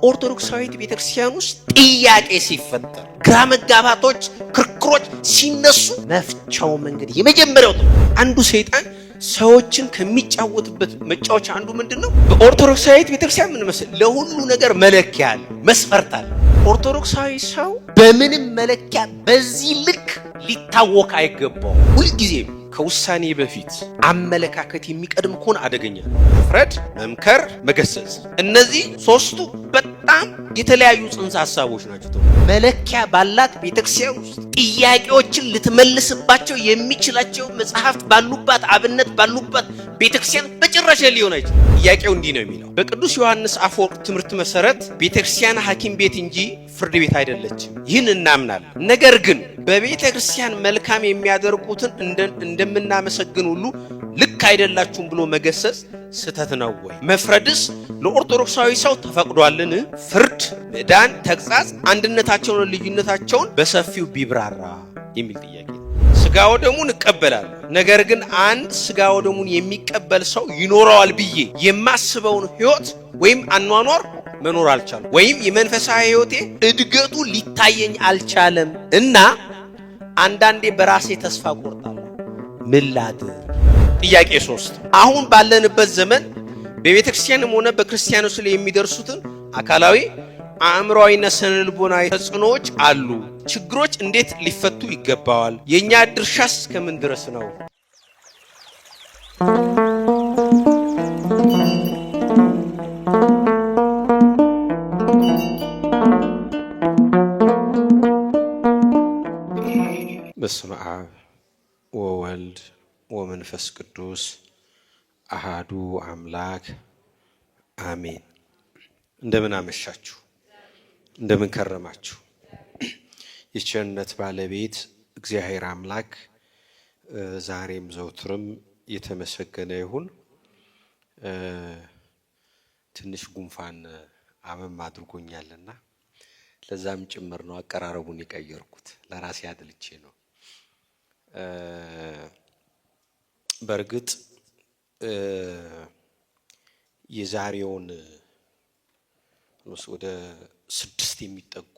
በኦርቶዶክሳዊት ቤተክርስቲያን ውስጥ ጥያቄ ሲፈጠር ግራ መጋባቶች ክርክሮች ሲነሱ መፍቻው መንገድ የመጀመሪያው አንዱ ሰይጣን ሰዎችን ከሚጫወትበት መጫወቻ አንዱ ምንድነው? በኦርቶዶክሳዊት ቤተክርስቲያን ምን መስል ለሁሉ ነገር መለኪያ አለ፣ መስፈርት አለ። ኦርቶዶክሳዊ ሰው በምንም መለኪያ በዚህ ልክ ሊታወቅ አይገባው። ሁልጊዜ ከውሳኔ በፊት አመለካከት የሚቀድም ከሆነ አደገኛ ነው። መፍረድ፣ መምከር፣ መገሰጽ እነዚህ ሶስቱ በጣም የተለያዩ ጽንሰ ሐሳቦች ናቸው። መለኪያ ባላት ቤተክርስቲያን ውስጥ ጥያቄዎችን ልትመልስባቸው የሚችላቸው መጽሐፍት ባሉባት አብነት ባሉባት ቤተክርስቲያን በጭራሽ ሊሆን አይችልም። ጥያቄው እንዲህ ነው የሚለው በቅዱስ ዮሐንስ አፈወርቅ ትምህርት መሰረት ቤተክርስቲያን ሐኪም ቤት እንጂ ፍርድ ቤት አይደለችም። ይህን እናምናለን። ነገር ግን በቤተክርስቲያን መልካም የሚያደርጉትን እንደምናመሰግን ሁሉ ልክ አይደላችሁም ብሎ መገሰጽ ስተት ነው ወይ? መፍረድስ ለኦርቶዶክሳዊ ሰው ተፈቅዷልን? ፍርድ፣ መዳን፣ ተግሳጽ አንድነታቸውን ልዩነታቸውን በሰፊው ቢብራራ የሚል ጥያቄ። ስጋ ወደሙን እቀበላለሁ፣ ነገር ግን አንድ ስጋ ወደሙን የሚቀበል ሰው ይኖረዋል ብዬ የማስበውን ህይወት ወይም አኗኗር መኖር አልቻለም፣ ወይም የመንፈሳዊ ህይወቴ እድገቱ ሊታየኝ አልቻለም እና አንዳንዴ በራሴ ተስፋ ቆርጣለሁ። ምን ላድርግ? ጥያቄ 3 አሁን ባለንበት ዘመን በቤተክርስቲያንም ሆነ በክርስቲያኖች ላይ የሚደርሱትን አካላዊ አእምሮአዊና ስነልቦናዊ ተጽዕኖዎች አሉ። ችግሮች እንዴት ሊፈቱ ይገባዋል? የኛ ድርሻስ እስከምን ድረስ ነው? በስመ አብ ወወልድ ወመንፈስ ቅዱስ አሃዱ አምላክ አሜን። እንደምን አመሻችሁ፣ እንደምን ከረማችሁ። የቸርነት ባለቤት እግዚአብሔር አምላክ ዛሬም ዘውትርም የተመሰገነ ይሁን። ትንሽ ጉንፋን አመም አድርጎኛልና ለዛም ጭምር ነው አቀራረቡን የቀየርኩት። ለራሴ አድልቼ ነው። በእርግጥ የዛሬውን ወደ 6 የሚጠጉ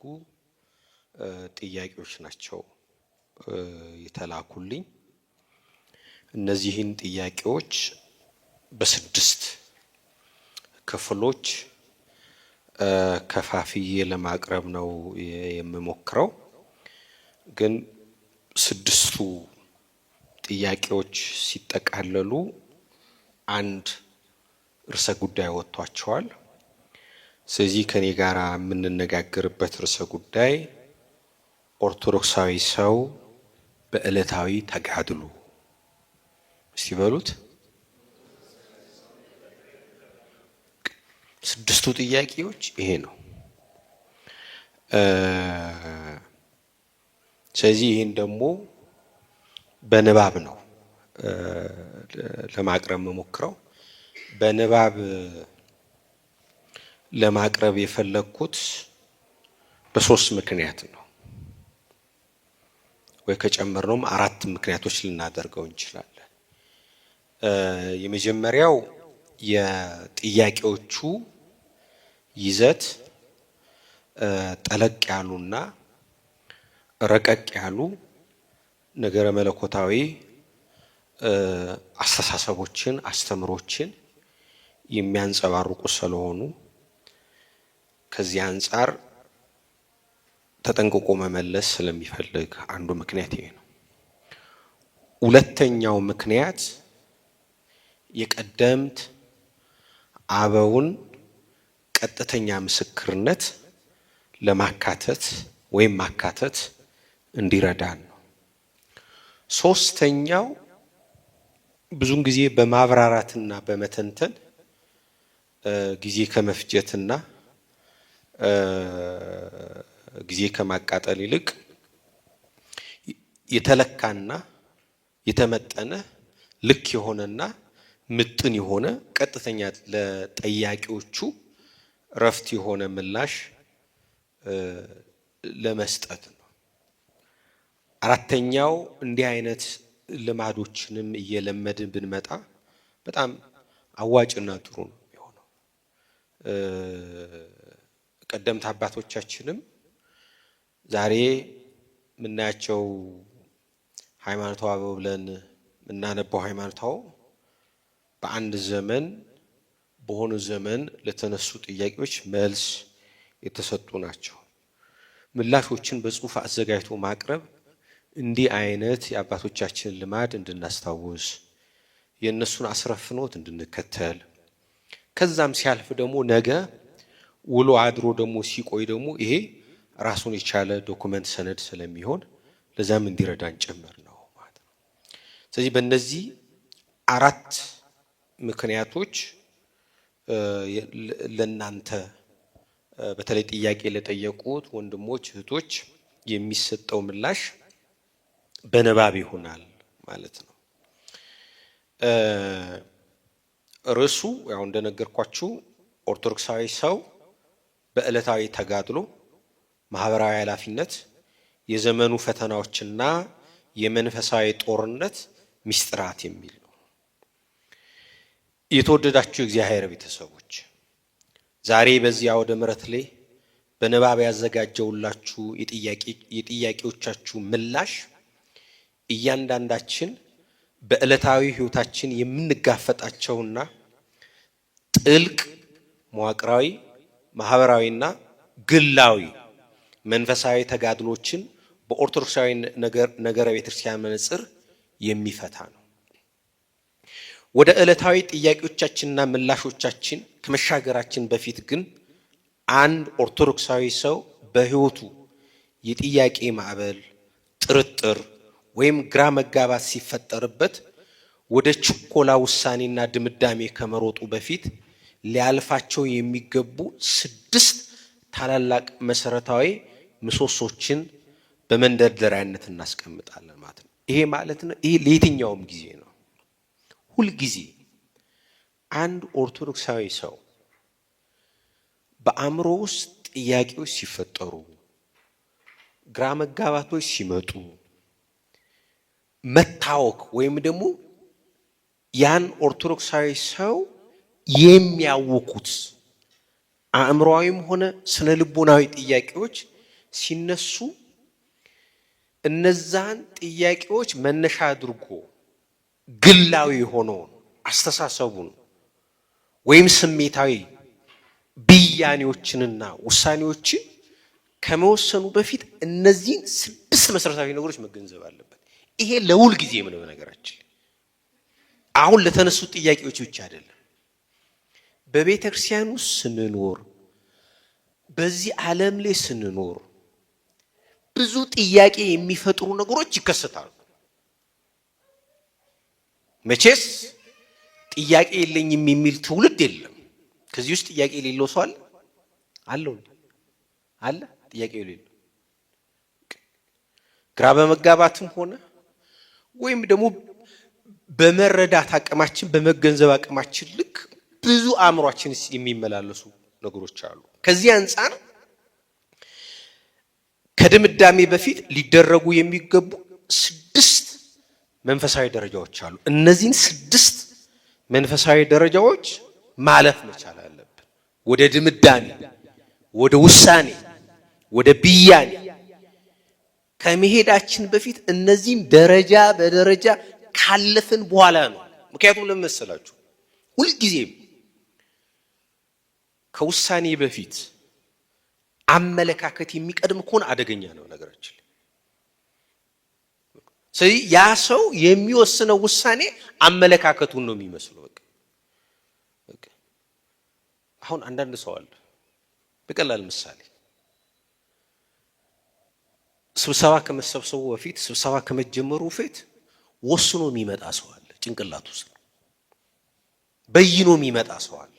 ጥያቄዎች ናቸው የተላኩልኝ። እነዚህን ጥያቄዎች በ6 ክፍሎች ከፋፍዬ ለማቅረብ ነው የምሞክረው። ግን 6ቱ ጥያቄዎች ሲጠቃለሉ አንድ ርዕሰ ጉዳይ ወጥቷቸዋል። ስለዚህ ከኔ ጋር የምንነጋገርበት ርዕሰ ጉዳይ ኦርቶዶክሳዊ ሰው በዕለታዊ ተጋድሎ። እስቲ በሉት። 6ቱ ጥያቄዎች ይሄ ነው። ስለዚህ ይሄን ደግሞ በንባብ ነው ለማቅረብ መሞክረው። በንባብ ለማቅረብ የፈለኩት በ3 ምክንያት ነው። ወይ ከጨመርነውም 4 ምክንያቶች ልናደርገው እንችላለን። የመጀመሪያው የጥያቄዎቹ ይዘት ጠለቅ ያሉና ረቀቅ ያሉ ነገረ መለኮታዊ አስተሳሰቦችን አስተምሮችን የሚያንጸባርቁ ስለሆኑ ከዚህ አንጻር ተጠንቅቆ መመለስ ስለሚፈልግ አንዱ ምክንያት ይሄ ነው። ሁለተኛው ምክንያት የቀደምት አበውን ቀጥተኛ ምስክርነት ለማካተት ወይም ማካተት እንዲረዳን ነው። ሶስተኛው ብዙን ጊዜ በማብራራትና በመተንተን ጊዜ ከመፍጀትና ጊዜ ከማቃጠል ይልቅ የተለካና የተመጠነ ልክ የሆነና ምጥን የሆነ ቀጥተኛ ለጠያቂዎቹ ረፍት የሆነ ምላሽ ለመስጠት ነው። አራተኛው እንዲህ አይነት ልማዶችንም እየለመድን ብንመጣ በጣም አዋጭና ጥሩ ነው የሚሆነው። ቀደምት አባቶቻችንም ዛሬ ምናያቸው ሃይማኖታዊ ብለን ምናነበው ሃይማኖታው በአንድ ዘመን በሆነ ዘመን ለተነሱ ጥያቄዎች መልስ የተሰጡ ናቸው። ምላሾችን በጽሁፍ አዘጋጅቶ ማቅረብ እንዲህ አይነት የአባቶቻችን ልማድ እንድናስታውስ የነሱን አስረፍኖት እንድንከተል ከዛም ሲያልፍ ደግሞ ነገ ውሎ አድሮ ደግሞ ሲቆይ ደግሞ ይሄ ራሱን የቻለ ዶክመንት ሰነድ ስለሚሆን ለዛም እንዲረዳን ጭምር ነው ማለት ነው። ስለዚህ በእነዚህ አራት ምክንያቶች ለናንተ በተለይ ጥያቄ ለጠየቁት ወንድሞች እህቶች የሚሰጠው ምላሽ በንባብ ይሆናል ማለት ነው። ርዕሱ ያው እንደነገርኳችሁ ኦርቶዶክሳዊ ሰው በዕለታዊ ተጋድሎ ማህበራዊ ኃላፊነት የዘመኑ ፈተናዎችና የመንፈሳዊ ጦርነት ሚስጥራት የሚል ነው። የተወደዳችሁ እግዚአብሔር ቤተሰቦች ዛሬ በዚህ አውደ ምሕረት ላይ በንባብ ያዘጋጀውላችሁ የጥያቄዎቻችሁ ምላሽ እያንዳንዳችን በዕለታዊ ህይወታችን የምንጋፈጣቸውና ጥልቅ መዋቅራዊ ማህበራዊና ግላዊ መንፈሳዊ ተጋድሎችን በኦርቶዶክሳዊ ነገረ ቤተክርስቲያን መነጽር የሚፈታ ነው። ወደ ዕለታዊ ጥያቄዎቻችንና ምላሾቻችን ከመሻገራችን በፊት ግን አንድ ኦርቶዶክሳዊ ሰው በህይወቱ የጥያቄ ማዕበል፣ ጥርጥር ወይም ግራ መጋባት ሲፈጠርበት ወደ ችኮላ ውሳኔና ድምዳሜ ከመሮጡ በፊት ሊያልፋቸው የሚገቡ 6 ታላላቅ መሰረታዊ ምሰሶችን በመንደርደሪያነት እናስቀምጣለን ማለት ነው። ይሄ ማለት ነው ይሄ ለየትኛውም ጊዜ ነው። ሁል ጊዜ አንድ ኦርቶዶክሳዊ ሰው በአእምሮ ውስጥ ጥያቄዎች ሲፈጠሩ፣ ግራ መጋባቶች ሲመጡ፣ መታወክ ወይም ደግሞ ያን ኦርቶዶክሳዊ ሰው የሚያውኩት አእምሮአዊም ሆነ ስነ ልቦናዊ ጥያቄዎች ሲነሱ እነዛን ጥያቄዎች መነሻ አድርጎ ግላዊ ሆኖ አስተሳሰቡን ወይም ስሜታዊ ብያኔዎችንና ውሳኔዎችን ከመወሰኑ በፊት እነዚህን 6 መሰረታዊ ነገሮች መገንዘብ አለበት። ይሄ ለሁል ጊዜ ምን ነገራችን አሁን ለተነሱ ጥያቄዎች ብቻ አይደለም። በቤተ ክርስቲያን ውስጥ ስንኖር በዚህ ዓለም ላይ ስንኖር ብዙ ጥያቄ የሚፈጥሩ ነገሮች ይከሰታሉ። መቼስ ጥያቄ የለኝም የሚል ትውልድ የለም። ከዚህ ውስጥ ጥያቄ የሌለው ሰው አለ አለ ጥያቄ የሌለው ግራ በመጋባትም ሆነ ወይም ደግሞ በመረዳት አቅማችን በመገንዘብ አቅማችን ልክ ብዙ አእምሯችን የሚመላለሱ ነገሮች አሉ። ከዚህ አንፃር ከድምዳሜ በፊት ሊደረጉ የሚገቡ 6 መንፈሳዊ ደረጃዎች አሉ። እነዚህን 6 መንፈሳዊ ደረጃዎች ማለፍ መቻል አለብን። ወደ ድምዳሜ፣ ወደ ውሳኔ፣ ወደ ብያኔ ከመሄዳችን በፊት እነዚህን ደረጃ በደረጃ ካለፍን በኋላ ነው። ምክንያቱም ለምን መሰላችሁ? ሁልጊዜም ከውሳኔ በፊት አመለካከት የሚቀድም ከሆነ አደገኛ ነው ነገራችን። ስለዚህ ያ ሰው የሚወስነው ውሳኔ አመለካከቱን ነው የሚመስለው። በቃ አሁን አንዳንድ ሰው አለ በቀላል ምሳሌ ስብሰባ ከመሰብሰቡ በፊት ስብሰባ ከመጀመሩ በፊት ወስኖ የሚመጣ ሰው አለ። ጭንቅላቱ ውስጥ በይኖ የሚመጣ ሰው አለ።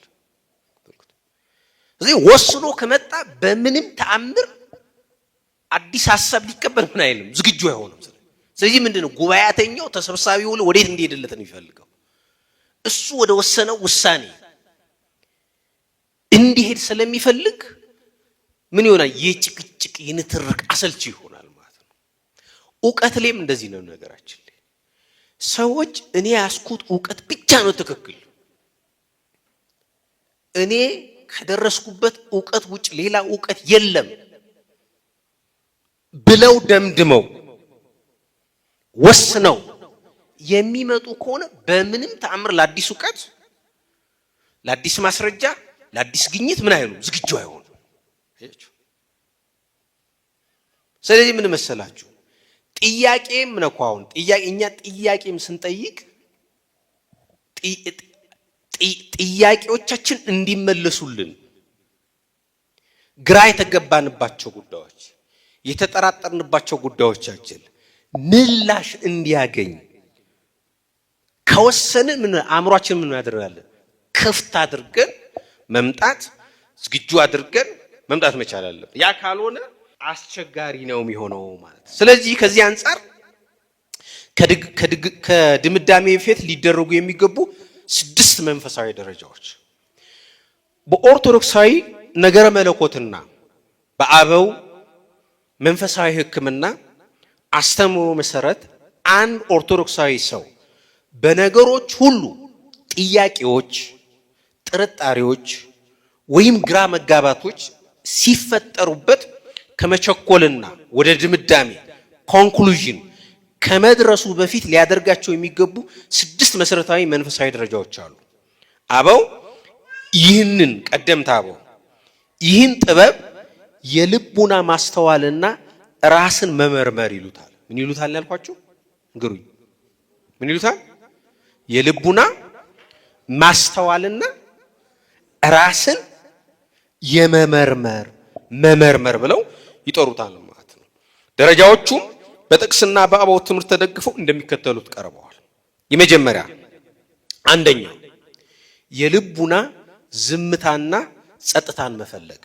ስለዚህ ወስኖ ከመጣ በምንም ተአምር አዲስ ሐሳብ ሊቀበል ምን አይልም፣ ዝግጁ አይሆንም። ስለዚህ ምንድነው ጉባኤተኛው ተሰብሳቢው ወዴት እንዲሄድለት ነው የሚፈልገው? እሱ ወደ ወሰነው ውሳኔ እንዲሄድ ስለሚፈልግ ምን ይሆናል? የጭቅጭቅ የንትርክ አሰልቺ ይሆናል ማለት ነው። ዕውቀት ላይም እንደዚህ ነው ነገራችን። ሰዎች እኔ ያስኩት ዕውቀት ብቻ ነው ትክክል፣ እኔ ከደረስኩበት ዕውቀት ውጭ ሌላ ዕውቀት የለም ብለው ደምድመው ወስነው የሚመጡ ከሆነ በምንም ተአምር ለአዲስ ዕውቀት፣ ለአዲስ ማስረጃ፣ ለአዲስ ግኝት ምን አይሉ ዝግጁ አይሆኑ። ስለዚህ ምን መሰላችሁ ጥያቄም ነው አሁን እኛ ጥያቄም ስንጠይቅ ጥያቄዎቻችን እንዲመለሱልን ግራ የተገባንባቸው ጉዳዮች የተጠራጠርንባቸው ጉዳዮቻችን ምላሽ እንዲያገኝ ከወሰንን ምን አእምሯችን ምን ያደርጋለን ክፍት አድርገን መምጣት ዝግጁ አድርገን መምጣት መቻል አለብን። ያ ካልሆነ አስቸጋሪ ነው የሚሆነው ማለት። ስለዚህ ከዚህ አንፃር ከድምዳሜ በፊት ሊደረጉ የሚገቡ 6 መንፈሳዊ ደረጃዎች በኦርቶዶክሳዊ ነገረ መለኮትና በአበው መንፈሳዊ ሕክምና አስተምሮ መሰረት አንድ ኦርቶዶክሳዊ ሰው በነገሮች ሁሉ ጥያቄዎች፣ ጥርጣሬዎች ወይም ግራ መጋባቶች ሲፈጠሩበት ከመቸኮልና ወደ ድምዳሜ ኮንክሉዥን ከመድረሱ በፊት ሊያደርጋቸው የሚገቡ 6 መሰረታዊ መንፈሳዊ ደረጃዎች አሉ። አበው ይህንን ቀደምት አበው ይህን ጥበብ የልቡና ማስተዋልና ራስን መመርመር ይሉታል። ምን ይሉታል ያልኳችሁ ንገሩኝ። ምን ይሉታል? የልቡና ማስተዋልና ራስን መመርመር ብለው ይጠሩታል ማለት ነው። ደረጃዎቹም በጥቅስና በአበው ትምህርት ተደግፈው እንደሚከተሉት ቀርበዋል። የመጀመሪያ አንደኛ የልቡና ዝምታና ጸጥታን መፈለግ።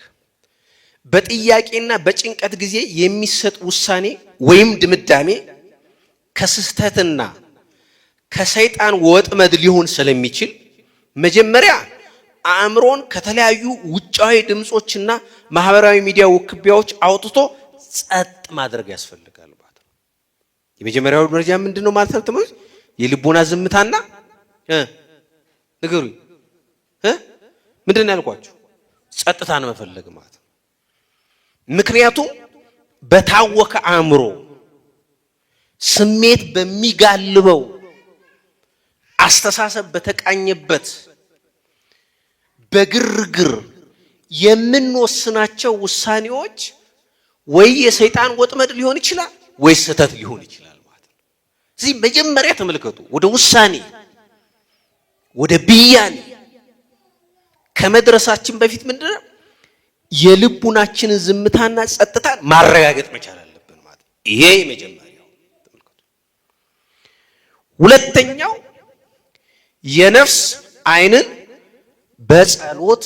በጥያቄና በጭንቀት ጊዜ የሚሰጥ ውሳኔ ወይም ድምዳሜ ከስህተትና ከሰይጣን ወጥመድ ሊሆን ስለሚችል መጀመሪያ አእምሮን ከተለያዩ ውጫዊ ድምጾችና ማህበራዊ ሚዲያ ውክቢያዎች አውጥቶ ጸጥ ማድረግ ያስፈልጋል ማለት ነው። የመጀመሪያው ደረጃ ምንድነው ማለት ነው? ተመልከቱ። የልቦና ዝምታና ንገሩኝ ምንድነው ያልኳችሁ? ጸጥታን መፈለግ ማለት ነው። ምክንያቱም በታወከ አእምሮ ስሜት በሚጋልበው አስተሳሰብ በተቃኘበት በግርግር የምንወስናቸው ውሳኔዎች ወይ የሰይጣን ወጥመድ ሊሆን ይችላል ወይ ስህተት ሊሆን ይችላል ማለት ነው። ስለዚህ መጀመሪያ ተመልከቱ፣ ወደ ውሳኔ ወደ ብያኔ ከመድረሳችን በፊት ምንድነው የልቡናችንን ዝምታና ጸጥታን ማረጋገጥ መቻል አለብን ማለት ነው። ይሄ የመጀመሪያው ተመልከቱ። ሁለተኛው የነፍስ ዓይንን በጸሎት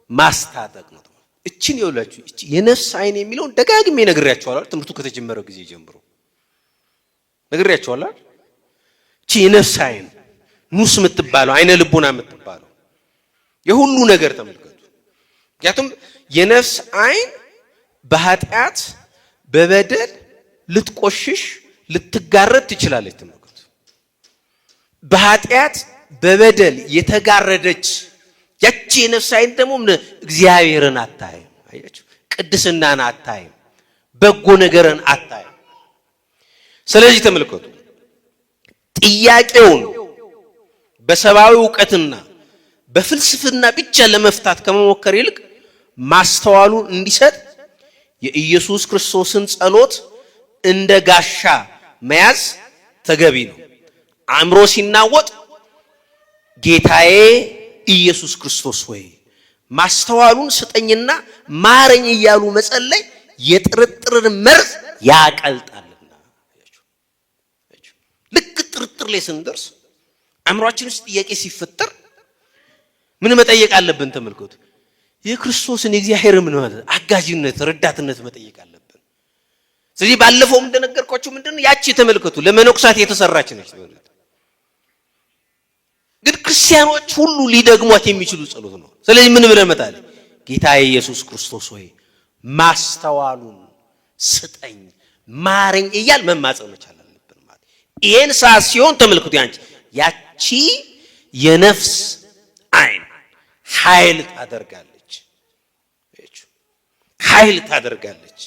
ማስታጠቅ ነው። እቺን ይውላችሁ እቺ የነፍስ ዓይን የሚለውን ደጋግሜ ነግሬያችኋለሁ። ትምህርቱ ከተጀመረው ጊዜ ጀምሮ ነግሬያችኋለሁ። እቺ የነፍስ ዓይን ኑስ የምትባለው ዓይነ ልቡና የምትባለው የሁሉ ነገር ተመልከቱ። ምክንያቱም የነፍስ ዓይን በኃጢአት በበደል ልትቆሽሽ ልትጋረድ ትችላለች። ተመልከቱ። በኃጢአት በበደል የተጋረደች ያቺ የነፍስ ዓይን ደግሞ እግዚአብሔርን አታይም። አያችሁ፣ ቅድስናን አታይም፣ በጎ ነገርን አታይም። ስለዚህ ተመልከቱ፣ ጥያቄውን በሰብአዊ ዕውቀትና በፍልስፍና ብቻ ለመፍታት ከመሞከር ይልቅ ማስተዋሉን እንዲሰጥ የኢየሱስ ክርስቶስን ጸሎት እንደ ጋሻ መያዝ ተገቢ ነው። አእምሮ ሲናወጥ ጌታዬ ኢየሱስ ክርስቶስ ሆይ ማስተዋሉን ስጠኝና ማረኝ እያሉ መጸለይ የጥርጥርን መርዝ ያቀልጣልና። ልክ ጥርጥር ላይ ስንደርስ አእምሯችን ውስጥ ጥያቄ ሲፈጠር ምን መጠየቅ አለብን? ተመልከቱ። የክርስቶስን የእግዚአብሔር ምን ማለት አጋዥነት ረዳትነት መጠየቅ አለብን። ስለዚህ ባለፈው እንደነገርኳችሁ ምንድነው ያቺ ተመልከቱ ለመነኩሳት የተሰራች ነች። ግን ክርስቲያኖች ሁሉ ሊደግሟት የሚችሉ ጸሎት ነው። ስለዚህ ምን ብለን መጣል? ጌታዬ ኢየሱስ ክርስቶስ ሆይ ማስተዋሉን ስጠኝ ማረኝ እያል መማጸን መቻል አለብን ማለት። ይሄን ሰዓት ሲሆን ተመልከቱ ያቺ የነፍስ ዓይን ኃይል ታደርጋለች። ኃይል ታደርጋለች።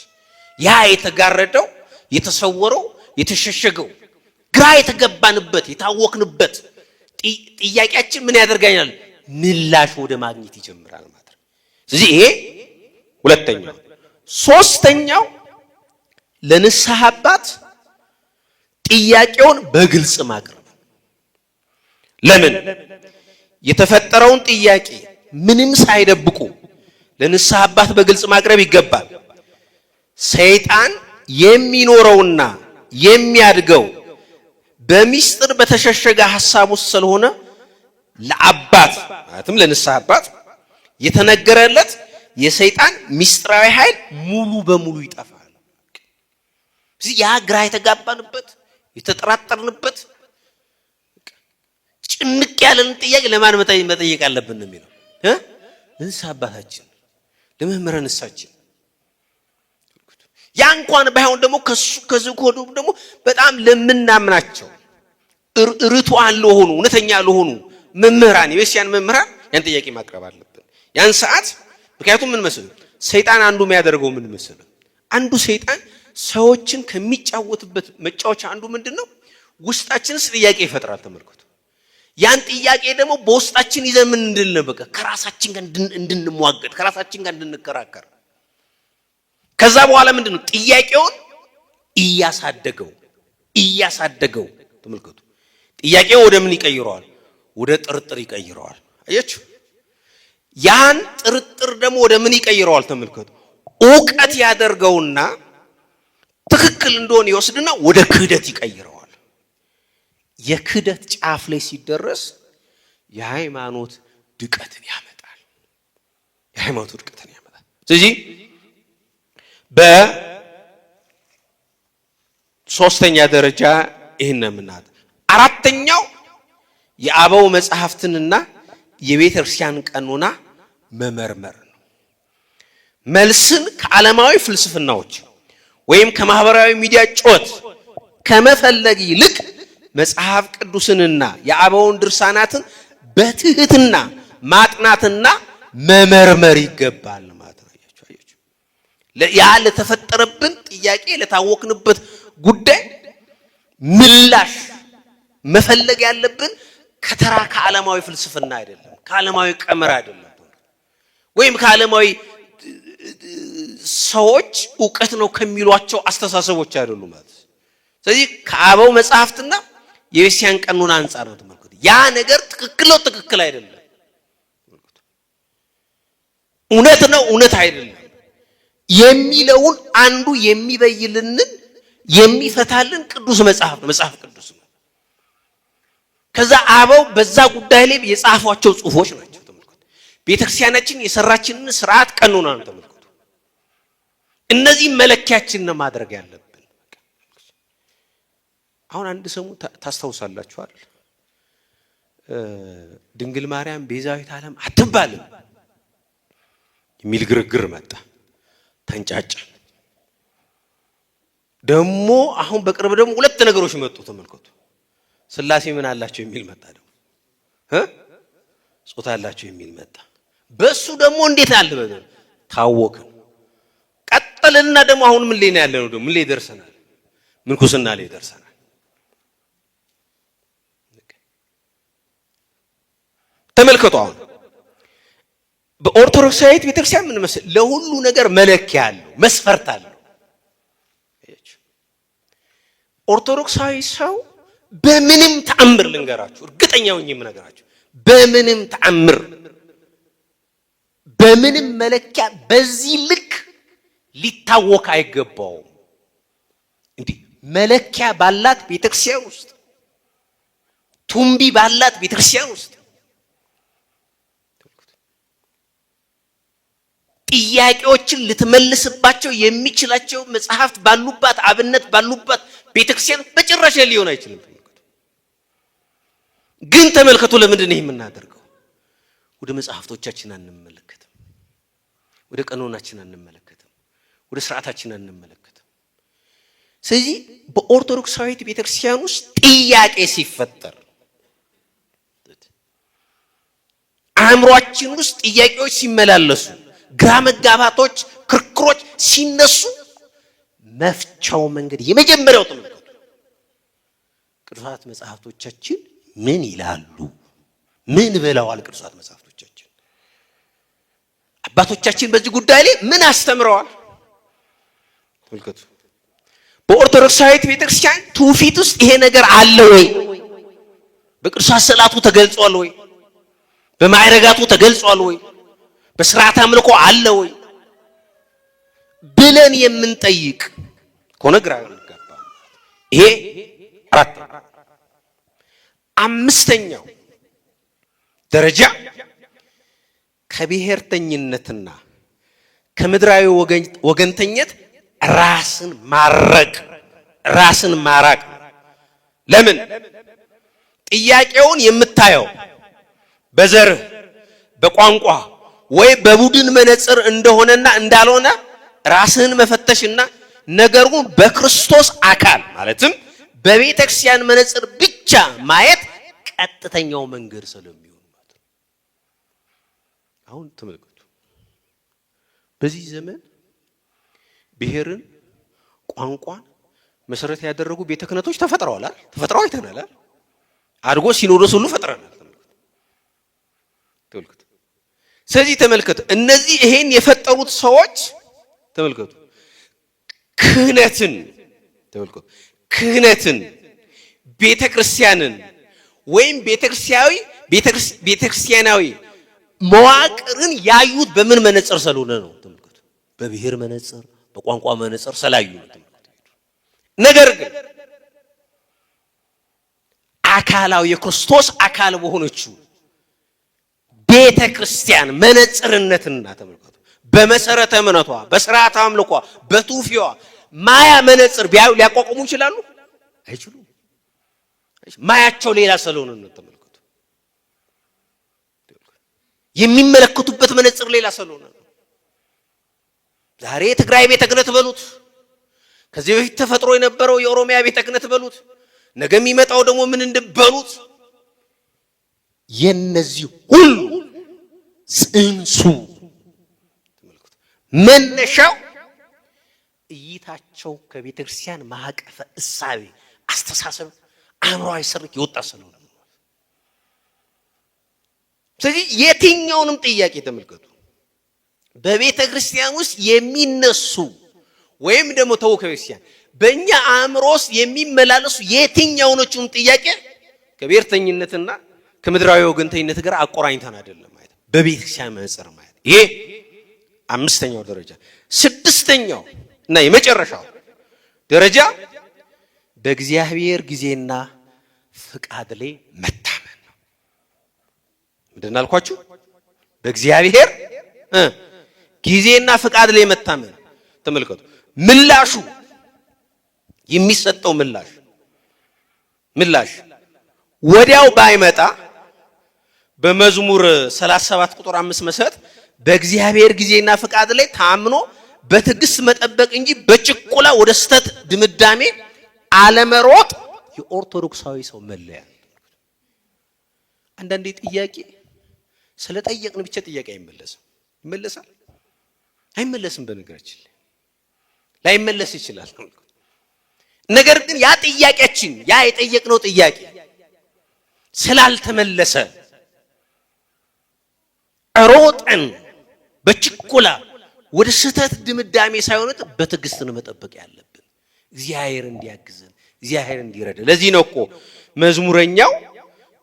ያ የተጋረደው የተሰወረው የተሸሸገው ግራ የተገባንበት የታወክንበት ጥያቄያችን ምን ያደርጋኛል? ምላሽ ወደ ማግኘት ይጀምራል ማለት ነው። ስለዚህ ይሄ ሁለተኛው። ሶስተኛው ለንስሐ አባት ጥያቄውን በግልጽ ማቅረብ። ለምን የተፈጠረውን ጥያቄ ምንም ሳይደብቁ ለንስሐ አባት በግልጽ ማቅረብ ይገባል። ሰይጣን የሚኖረውና የሚያድገው በሚስጥር በተሸሸገ ሐሳብ ውስጥ ስለሆነ ለአባት ማለትም ለንስሐ አባት የተነገረለት የሰይጣን ሚስጥራዊ ኃይል ሙሉ በሙሉ ይጠፋል። ስለዚህ ያ ግራ የተጋባንበት የተጠራጠርንበት ጭንቅ ያለን ጥያቄ ለማን መጠየቅ አለብን ነው የሚለው ለንስሐ አባታችን ለመምህረ ንስሐችን። ያ እንኳን ባይሆን ደግሞ ከዚህ ኮዱ ደግሞ በጣም ለምናምናቸው ርቱዓን ለሆኑ እውነተኛ ለሆኑ መምህራን የቤተክርስቲያን መምህራን ያን ጥያቄ ማቅረብ አለብን ያን ሰዓት። ምክንያቱም ምን መሰለህ ሰይጣን አንዱ የሚያደርገው ምን መሰለህ አንዱ ሰይጣን ሰዎችን ከሚጫወትበት መጫወቻ አንዱ ምንድነው ውስጣችንስ ጥያቄ ይፈጥራል። ተመልከቱ። ያን ጥያቄ ደግሞ በውስጣችን ይዘን ምን እንድንል በቃ ከራሳችን ጋር እንድንሟገት ከራሳችን ጋር እንድንከራከር ከዛ በኋላ ምንድነው ጥያቄውን እያሳደገው ተመልከቱ። ጥያቄው ወደ ምን ይቀይረዋል? ወደ ጥርጥር ይቀይረዋል። አያችሁ? ያን ጥርጥር ደግሞ ወደ ምን ይቀይረዋል? ተመልከቱ። ዕውቀት ያደርገውና ትክክል እንደሆነ ይወስድና ወደ ክህደት ይቀይረዋል። የክህደት ጫፍ ላይ ሲደረስ የሃይማኖት ድቀትን ያመጣል። ስለዚህ በሶስተኛ ደረጃ ይሄን ነው የምናት። አራተኛው የአበው መጽሐፍትንና የቤተክርስቲያን ቀኖና መመርመር ነው። መልስን ከዓለማዊ ፍልስፍናዎች ወይም ከማህበራዊ ሚዲያ ጮት ከመፈለግ ይልቅ መጽሐፍ ቅዱስንና የአበውን ድርሳናትን በትህትና ማጥናትና መመርመር ይገባል ማለት ነው። አያችሁ? ያ ለተፈጠረብን ጥያቄ ለታወክንበት ጉዳይ ምላሽ መፈለግ ያለብን ከተራ ከዓለማዊ ፍልስፍና አይደለም፣ ከዓለማዊ ቀመር አይደለም፣ ወይም ከዓለማዊ ሰዎች ዕውቀት ነው ከሚሏቸው አስተሳሰቦች አይደሉም ማለት። ስለዚህ ከአበው መጽሐፍትና የቤተክርስቲያን ቀኖና አንፃር ነው ተመልከቱ። ያ ነገር ትክክል ነው ትክክል አይደለም፣ እውነት ነው እውነት አይደለም የሚለውን አንዱ የሚበይልንን የሚፈታልን ቅዱስ መጽሐፍ ነው፣ መጽሐፍ ቅዱስ ነው። ከዛ አበው በዛ ጉዳይ ላይ የጻፏቸው ጽሁፎች ናቸው ተመልከቱ። ቤተክርስቲያናችን የሰራችንን ስርዓት ቀኖና ነው ተመልከቱ። እነዚህ መለኪያችን ነው ማድረግ ያለብን። አሁን አንድ ሰሙ ታስታውሳላችኋል ድንግል ማርያም ቤዛዊት ዓለም አትባልም የሚል ግርግር መጣ፣ ተንጫጫ። ደግሞ አሁን በቅርብ ደግሞ ሁለት ነገሮች መጡ ተመልከቱ። ስላሴ ምን አላቸው የሚል መጣ፣ ደግሞ ጾታ አላቸው የሚል መጣ። በሱ ደግሞ እንዴት አለ ታወቅን። ቀጠልና ደግሞ አሁን ምን ላይ ነው ያለነው? ደግሞ ምን ላይ ደርሰናል? ምንኩስና ላይ ደርሰናል። ተመልከቱ። አሁን በኦርቶዶክሳዊት ቤተክርስቲያን ምን መሰል ለሁሉ ነገር መለኪያ አለው፣ መስፈርት አለው። ኦርቶዶክሳዊ ሰው በምንም ተአምር ልንገራችሁ፣ እርግጠኛ ሆኜ የምነግራችሁ በምንም ተአምር በምንም መለኪያ በዚህ ልክ ሊታወክ አይገባውም። እንዲህ መለኪያ ባላት ቤተክርስቲያን ውስጥ ቱምቢ ባላት ቤተክርስቲያን ውስጥ ጥያቄዎችን ልትመልስባቸው የሚችላቸው መጽሐፍት ባሉባት አብነት ባሉባት ቤተክርስቲያን በጭራሽ ሊሆን አይችልም። ግን ተመልከቱ፣ ለምንድን ነው የምናደርገው? ወደ መጽሐፍቶቻችን አንመለከትም፣ ወደ ቀኖናችን አንመለከትም፣ ወደ ስርዓታችን አንመለከትም። ስለዚህ በኦርቶዶክሳዊት ቤተክርስቲያን ውስጥ ጥያቄ ሲፈጠር አእምሯችን ውስጥ ጥያቄዎች ሲመላለሱ ግራ መጋባቶች፣ ክርክሮች ሲነሱ መፍቻው መንገድ የመጀመሪያው ተመልከቱ። ቅዱሳት መጽሐፍቶቻችን ምን ይላሉ? ምን ብለዋል? ቅዱሳት መጽሐፍቶቻችን አባቶቻችን በዚህ ጉዳይ ላይ ምን አስተምረዋል? ተመልከቱ። በኦርቶዶክሳዊት ቤተክርስቲያን ትውፊት ውስጥ ይሄ ነገር አለ ወይ? በቅዱሳት ስዕላቱ ተገልጿል ወይ? በማዕረጋቱ ተገልጿል ወይ? በሥርዓተ አምልኮ አለ ወይ ብለን የምንጠይቅ ከሆነ ግራ እንጋባ። ይሄ አራት። አምስተኛው ደረጃ ከብሔርተኝነትና ከምድራዊ ወገንተኝነት ራስን ማራቅ። ለምን? ጥያቄውን የምታየው በዘርህ በቋንቋ ወይ በቡድን መነጽር እንደሆነና እንዳልሆነ ራስህን መፈተሽና ነገሩን በክርስቶስ አካል ማለትም በቤተክርስቲያን መነጽር ብቻ ማየት ቀጥተኛው መንገድ ስለሚሆን ማለት ነው። አሁን ተመልከቱ። በዚህ ዘመን ብሔርን፣ ቋንቋን መሰረት ያደረጉ ቤተ ክህነቶች ተፈጥረዋል። ተፈጥረው አይተናል። አድጎ ሲኖዶስ ሁሉ ፈጥረናል። ተመልከቱ። ስለዚህ ተመልከቱ፣ እነዚህ ይሄን የፈጠሩት ሰዎች ተመልከቱ ክህነትን ቤተክርስቲያንን ወይም ቤተክርስቲያናዊ መዋቅርን ያዩት በምን መነጽር ስለሆነ ነው? ተመልከቱ። በብሔር መነጽር፣ በቋንቋ መነጽር ስላዩ ነው። ተመልከቱ። ነገር ግን አካላዊ የክርስቶስ አካል በሆነችው ቤተክርስቲያን መነጽርነትና ተመልከቱ በመሰረተ እምነቷ፣ በሥርዓተ አምልኮ፣ በትውፊቷ ማያ መነጽር ቢያዩ ሊያቋቁሙ ይችላሉ? አይችሉም። ማያቸው ሌላ ስለሆነ ነው። ተመልከቱ። የሚመለከቱበት መነጽር ሌላ ስለሆነ ነው። ዛሬ የትግራይ ቤተ ክህነት በሉት፣ ከዚህ በፊት ተፈጥሮ የነበረው የኦሮሚያ ቤተ ክህነት በሉት፣ ነገ የሚመጣው ደግሞ ምን እንደበሉት የነዚህ ሁሉ ጽንሱ ተመልከቱ መነሻው እይታቸው ከቤተክርስቲያን ማዕቀፈ እሳቤ፣ አስተሳሰብ፣ አእምሮአዊ ስርክ የወጣ ስለሆነ ነው። ስለዚህ የትኛውንም ጥያቄ ተመልከቱ በቤተክርስቲያን ውስጥ የሚነሱ ወይም ደግሞ ከቤተክርስቲያን በእኛ አእምሮ ውስጥ የሚመላለሱ የትኛውንም ጥያቄ ከብሔርተኝነትና ከምድራዊ ወገንተኝነት ጋር አቆራኝተን አይደለም ማለት በቤተክርስቲያን መነጽር ማለት። ይሄ አምስተኛው ደረጃ። ስድስተኛው እና የመጨረሻው ደረጃ በእግዚአብሔር ጊዜና ፍቃድ ላይ መታመን ነው። ምንድን አልኳችሁ? በእግዚአብሔር ጊዜና ፍቃድ ላይ መታመን። ተመልከቱ ምላሹ የሚሰጠው ምላሽ ወዲያው ባይመጣ በመዝሙር 37 ቁጥር 5 መሰረት በእግዚአብሔር ጊዜና ፍቃድ ላይ ታምኖ በትዕግስት መጠበቅ እንጂ በችኮላ ወደ ስተት ድምዳሜ አለመሮጥ የኦርቶዶክሳዊ ሰው መለያ። አንዳንዴ ጥያቄ ስለጠየቅን ብቻ ጥያቄ አይመለስም። ይመለሳል? አይመለስም። በነገራችን ላይመለስ ይችላል። ነገር ግን ያ ጥያቄያችን ያ የጠየቅነው ጥያቄ ስላልተመለሰ ሮጠን በችኮላ ወደ ስተት ድምዳሜ ሳይሆን በትዕግስት ነው መጠበቅ ያለብን። እግዚአብሔር እንዲያግዘን፣ እግዚአብሔር እንዲረዳ። ለዚህ ነው እኮ መዝሙረኛው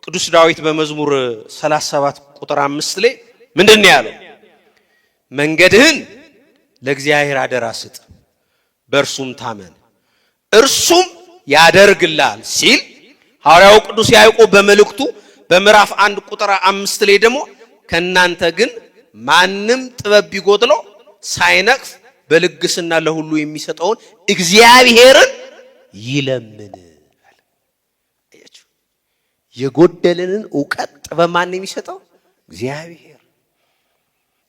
ቅዱስ ዳዊት በመዝሙር 37 ቁጥር 5 ላይ ምንድነው ያለው? መንገድህን ለእግዚአብሔር አደራ ስጥ፣ በእርሱም ታመን፣ እርሱም ያደርግልሃል ሲል ሐዋርያው ቅዱስ ያዕቆብ በመልእክቱ በምዕራፍ 1 ቁጥር 5 ላይ ደግሞ ከናንተ ግን ማንም ጥበብ ቢጎድለው ሳይነቅፍ በልግስና ለሁሉ የሚሰጠውን እግዚአብሔርን ይለምን። አያችሁ፣ የጎደለንን ዕውቀት ጥበብ ማን ነው የሚሰጠው? እግዚአብሔር።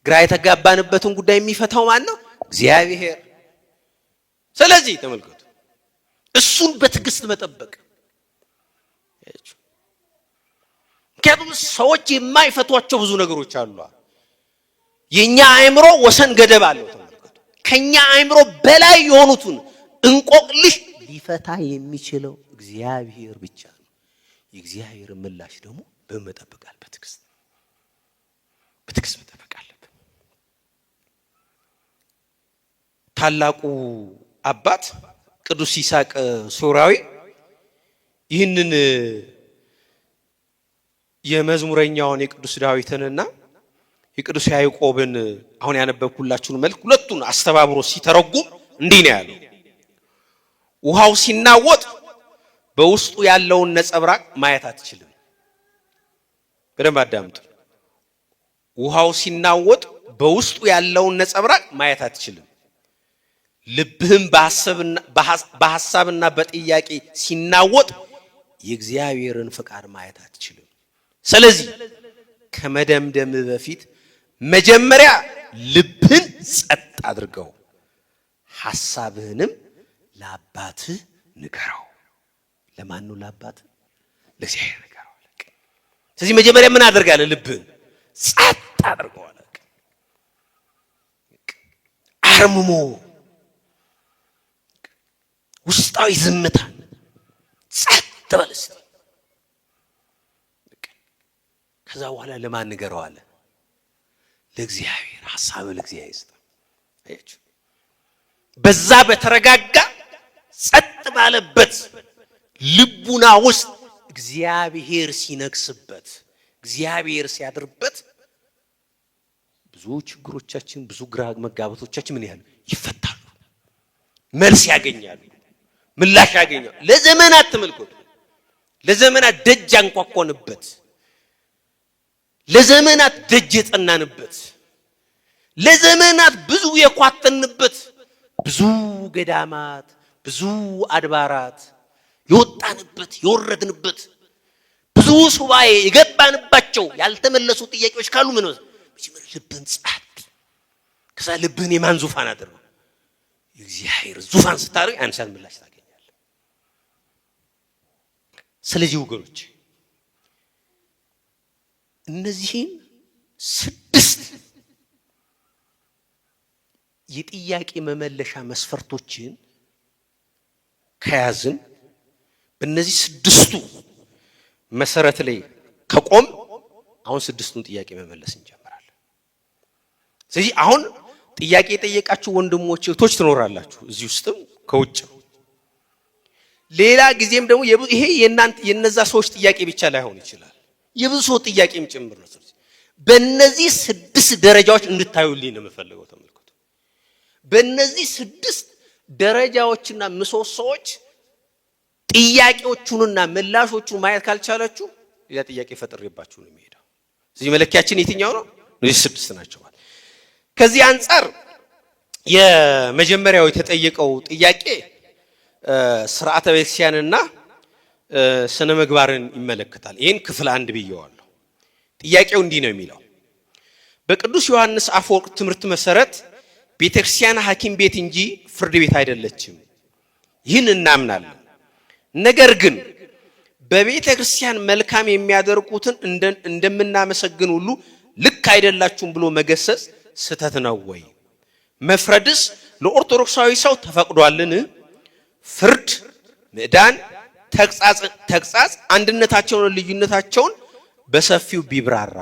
ግራ የተጋባንበትን ጉዳይ የሚፈታው ማን ነው? እግዚአብሔር። ስለዚህ ተመልከቱ እሱን በትዕግስት መጠበቅ። ምክንያቱም ሰዎች የማይፈቷቸው ብዙ ነገሮች አሉ። የኛ አእምሮ ወሰን ገደብ አለው። ተመልከቱ። ከኛ አእምሮ በላይ የሆኑትን እንቆቅልሽ ሊፈታ የሚችለው እግዚአብሔር ብቻ ነው። የእግዚአብሔር ምላሽ ደግሞ በመጠበቃል በትዕግስት መጠበቅ አለብን። ታላቁ አባት ቅዱስ ይስሐቅ ሶርያዊ ይህንን የመዝሙረኛውን የቅዱስ ዳዊትንና የቅዱስ ያዕቆብን አሁን ያነበብኩላችሁን መልክ ሁለቱን አስተባብሮ ሲተረጉም እንዲህ ነው ያለው። ውሃው ሲናወጥ በውስጡ ያለውን ነጸብራቅ ማየት አትችልም። በደንብ አዳምጡ። ውሃው ሲናወጥ በውስጡ ያለውን ነጸብራቅ ማየት አትችልም። ልብህም በሐሳብና በጥያቄ ሲናወጥ የእግዚአብሔርን ፍቃድ ማየት አትችልም። ስለዚህ ከመደምደም በፊት መጀመሪያ ልብህን ጸጥ አድርገው፣ ሐሳብህንም ለአባትህ ንገረው። ለማን ነው? ለአባትህ፣ ለእግዚአብሔር ንገረው። ስለዚህ መጀመሪያ ምን አደርጋለህ? ልብህን ጸጥ አድርገው። አርምሞ ውስጣዊ ዝምታ ጸጥ በል እስቲ። ከዛ በኋላ ለማን ንገረው አለ? ለእግዚአብሔር። ሐሳብ ለእግዚአብሔር ይስጥ። አያችሁ፣ በዛ በተረጋጋ ጸጥ ባለበት ልቡና ውስጥ እግዚአብሔር ሲነግስበት፣ እግዚአብሔር ሲያድርበት ብዙ ችግሮቻችን፣ ብዙ ግራ መጋባቶቻችን ምን ያህል ይፈታሉ፣ መልስ ያገኛሉ፣ ምላሽ ያገኛሉ። ለዘመናት ተመልከቱ፣ ለዘመናት ደጅ አንኳኳንበት፣ ለዘመናት ደጅ የጠናንበት፣ ለዘመናት ብዙ የኳተንበት፣ ብዙ ገዳማት፣ ብዙ አድባራት የወጣንበት የወረድንበት፣ ብዙ ሱባኤ የገባንባቸው ያልተመለሱ ጥያቄዎች ካሉ ምን ነው መጀመሪያ ልብን ጸጥ። ከዛ ልብን የማን ዙፋን አድርገው? የእግዚአብሔር ዙፋን ስታደርግ አንሳን ምላሽ ታገኛለህ። ስለዚህ ወገኖች እነዚህን 6 የጥያቄ መመለሻ መስፈርቶችን ከያዝን በእነዚህ 6ቱ መሰረት ላይ ከቆም አሁን 6ቱን ጥያቄ መመለስ እንጀምራለን። ስለዚህ አሁን ጥያቄ የጠየቃችሁ ወንድሞች እህቶች ትኖራላችሁ፣ እዚህ ውስጥም ከውጭ። ሌላ ጊዜም ደግሞ ይሄ የነዛ ሰዎች ጥያቄ ብቻ ላይሆን ይችላል፣ የብዙ ሰው ጥያቄም ጭምር ነው። በእነዚህ 6 ደረጃዎች እንድታዩልኝ ነው የምፈልገው። ተመልከቱ። በእነዚህ 6 ደረጃዎችና ምሰሶዎች ጥያቄዎቹንና ምላሾቹን ማየት ካልቻላችሁ ሌላ ጥያቄ ፈጥሬባችሁ ነው የሚሄደው። ስለዚህ መለኪያችን የትኛው ነው? እነዚህ 6 ናቸው። ከዚህ አንፃር የመጀመሪያው የተጠየቀው ጥያቄ ስርዓተ ቤተክርስቲያንና ስነ ምግባርን ይመለከታል። ይሄን ክፍል 1 ብየዋለሁ። ጥያቄው እንዲህ ነው የሚለው: በቅዱስ ዮሐንስ አፈወርቅ ትምህርት መሰረት ቤተክርስቲያን ሐኪም ቤት እንጂ ፍርድ ቤት አይደለችም። ይህን እናምናለን። ነገር ግን በቤተክርስቲያን መልካም የሚያደርጉትን እንደምናመሰግን ሁሉ ልክ አይደላችሁም ብሎ መገሰጽ ስተት ነው ወይ? መፍረድስ ለኦርቶዶክሳዊ ሰው ተፈቅዷልን? ፍርድ፣ ምዕዳን፣ ተግሳጽ አንድነታቸውን ልዩነታቸውን በሰፊው ቢብራራ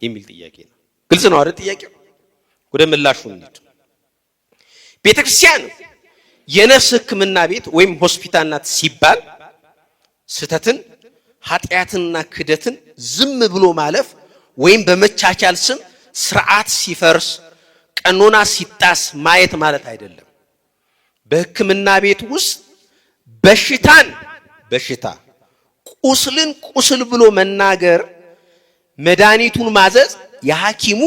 የሚል ጥያቄ ነው። ግልጽ ነው አይደል ጥያቄው? ወደ ምላሹ እንሂድ። ቤተክርስቲያን የነፍስ ሕክምና ቤት ወይም ሆስፒታል ናት ሲባል ስተትን፣ ኃጢአትንና ክደትን ዝም ብሎ ማለፍ ወይም በመቻቻል ስም ስርዓት ሲፈርስ ቀኖና ሲጣስ ማየት ማለት አይደለም። በሕክምና ቤት ውስጥ በሽታን በሽታ፣ ቁስልን ቁስል ብሎ መናገር፣ መድኃኒቱን ማዘዝ የሐኪሙ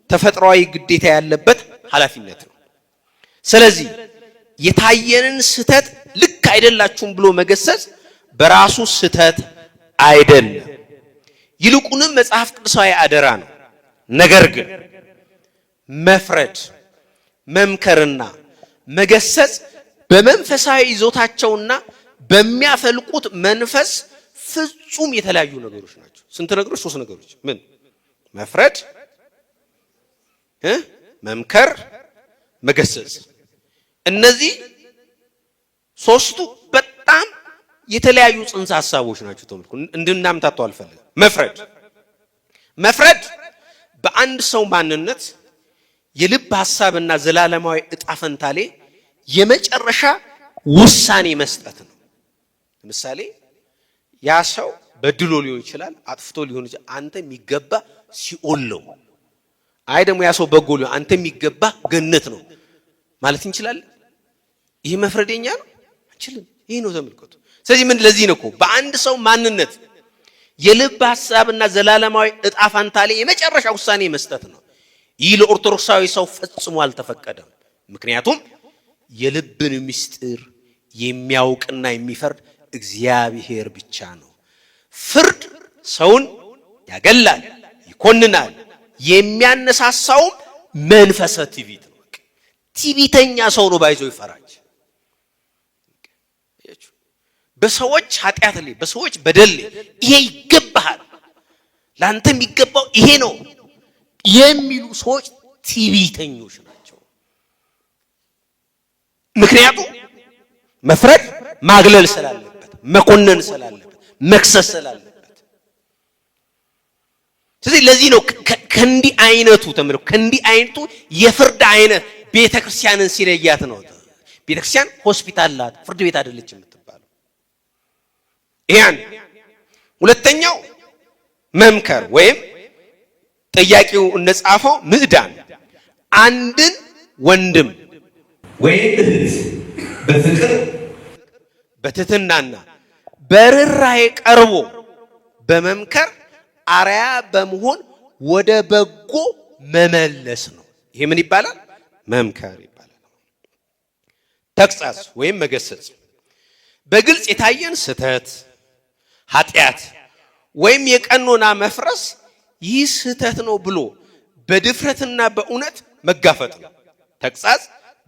ተፈጥሯዊ ግዴታ ያለበት ኃላፊነት ነው። ስለዚህ የታየንን ስተት ልክ አይደላችሁም ብሎ መገሰጽ በራሱ ስተት አይደለም፣ ይልቁንም መጽሐፍ ቅዱሳዊ አደራ ነው። ነገር ግን መፍረድ፣ መምከርና መገሰጽ በመንፈሳዊ ይዞታቸውና በሚያፈልቁት መንፈስ ፍጹም የተለያዩ ነገሮች ናቸው። ስንት ነገሮች? 3 ነገሮች። ምን? መፍረድ፣ መምከር፣ መገሰጽ። እነዚህ ሶስቱ በጣም የተለያዩ ጽንሰ ሐሳቦች ናቸው። ተመልኩ እንድናምታተው አልፈልግም። መፍረድ በአንድ ሰው ማንነት የልብ ሐሳብና ዘላለማዊ ዕጣ ፈንታ ላይ የመጨረሻ ውሳኔ መስጠት ነው። ለምሳሌ ያ ሰው በድሎ ሊሆን ይችላል፣ አጥፍቶ ሊሆን ይችላል። አንተ የሚገባ ሲኦል ነው፣ አይ ደግሞ ያ ሰው በጎ ሊሆን አንተ የሚገባ ገነት ነው ማለት እንችላለን። ይህ መፍረደኛ ነው አንችልም። ይህ ነው ተመልከቱ። ስለዚህ ምን ለዚህ ነው እኮ በአንድ ሰው ማንነት የልብ ሐሳብና ዘላለማዊ ዕጣ ፈንታ ላይ የመጨረሻ ውሳኔ መስጠት ነው። ይህ ለኦርቶዶክሳዊ ሰው ፈጽሞ አልተፈቀደም። ምክንያቱም የልብን ምስጢር የሚያውቅና የሚፈርድ እግዚአብሔር ብቻ ነው። ፍርድ ሰውን ያገላል፣ ይኮንናል። የሚያነሳሳውም መንፈሰ ትዕቢት ነው። ትዕቢተኛ ሰው ነው ባይዞ ይፈራጅ። በሰዎች ኃጢአት ላይ በሰዎች በደል ይሄ ይገባሃል፣ ላንተ የሚገባው ይሄ ነው የሚሉ ሰዎች ትዕቢተኞች ናቸው። ምክንያቱም መፍረድ ማግለል ስላለበት፣ መኮነን ስላለበት፣ መክሰስ ስላለበት። ስለዚህ ለዚህ ነው ከእንዲህ አይነቱ ተመልከው፣ ከእንዲህ አይነቱ የፍርድ አይነት ቤተክርስቲያንን ሲለያት ነው። ቤተክርስቲያን ሆስፒታል ናት፣ ፍርድ ቤት አይደለችም የምትባለው። ይሄን ሁለተኛው መምከር ወይም ጥያቄው እንደጻፈው ምዕዳን አንድን ወንድም ወይም እህት በፍቅር በትህትናና በርህራሄ ቀርቦ በመምከር አርአያ በመሆን ወደ በጎ መመለስ ነው። ይሄ ምን ይባላል? መምከር ይባላል። ተግሳጽ ወይም መገሰጽ በግልጽ የታየን ስህተት፣ ኃጢአት ወይም የቀኖና መፍረስ ይህ ስህተት ነው ብሎ በድፍረትና በእውነት መጋፈጥ ነው። ተግሳጽ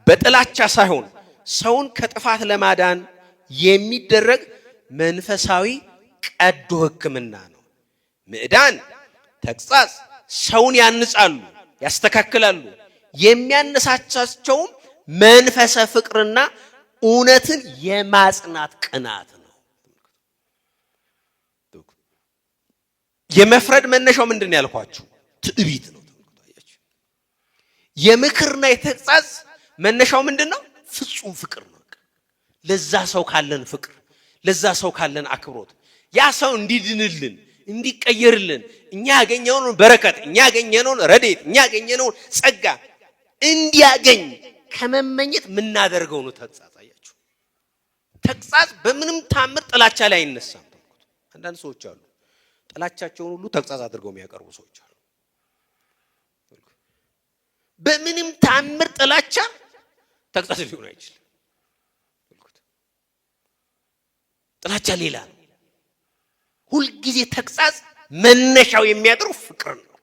በጥላቻ ሳይሆን ሰውን ከጥፋት ለማዳን የሚደረግ መንፈሳዊ ቀዶ ሕክምና ነው። ምዕዳን ተግሳጽ ሰውን ያንጻሉ፣ ያስተካክላሉ። የሚያነሳሳቸውም መንፈሰ ፍቅርና እውነትን የማጽናት ቅናት ነው። የመፍረድ መነሻው ምንድነው ያልኳችሁ? ትዕቢት ነው። የምክርና የተግሳጽ መነሻው ምንድነው? ፍጹም ፍቅር ነው። ለዛ ሰው ካለን ፍቅር፣ ለዛ ሰው ካለን አክብሮት፣ ያ ሰው እንዲድንልን፣ እንዲቀየርልን፣ እኛ ያገኘነውን በረከት፣ እኛ ያገኘነውን ረድኤት፣ እኛ ያገኘነውን ጸጋ እንዲያገኝ ከመመኘት ምናደርገው ነው ተግሳጽ። አያችሁ፣ ተግሳጽ በምንም ታምር ጥላቻ ላይ አይነሳም። አንዳንድ ሰዎች አሉ ጥላቻቸውን ሁሉ ተግሳጽ አድርገው የሚያቀርቡ ሰዎች አሉ። በምንም ታምር ጥላቻ ተግሳጽ ሊሆን አይችልም። ጥላቻ ሌላ ነው። ሁልጊዜ ተግሳጽ መነሻው የሚያደርገው ፍቅር ነው፣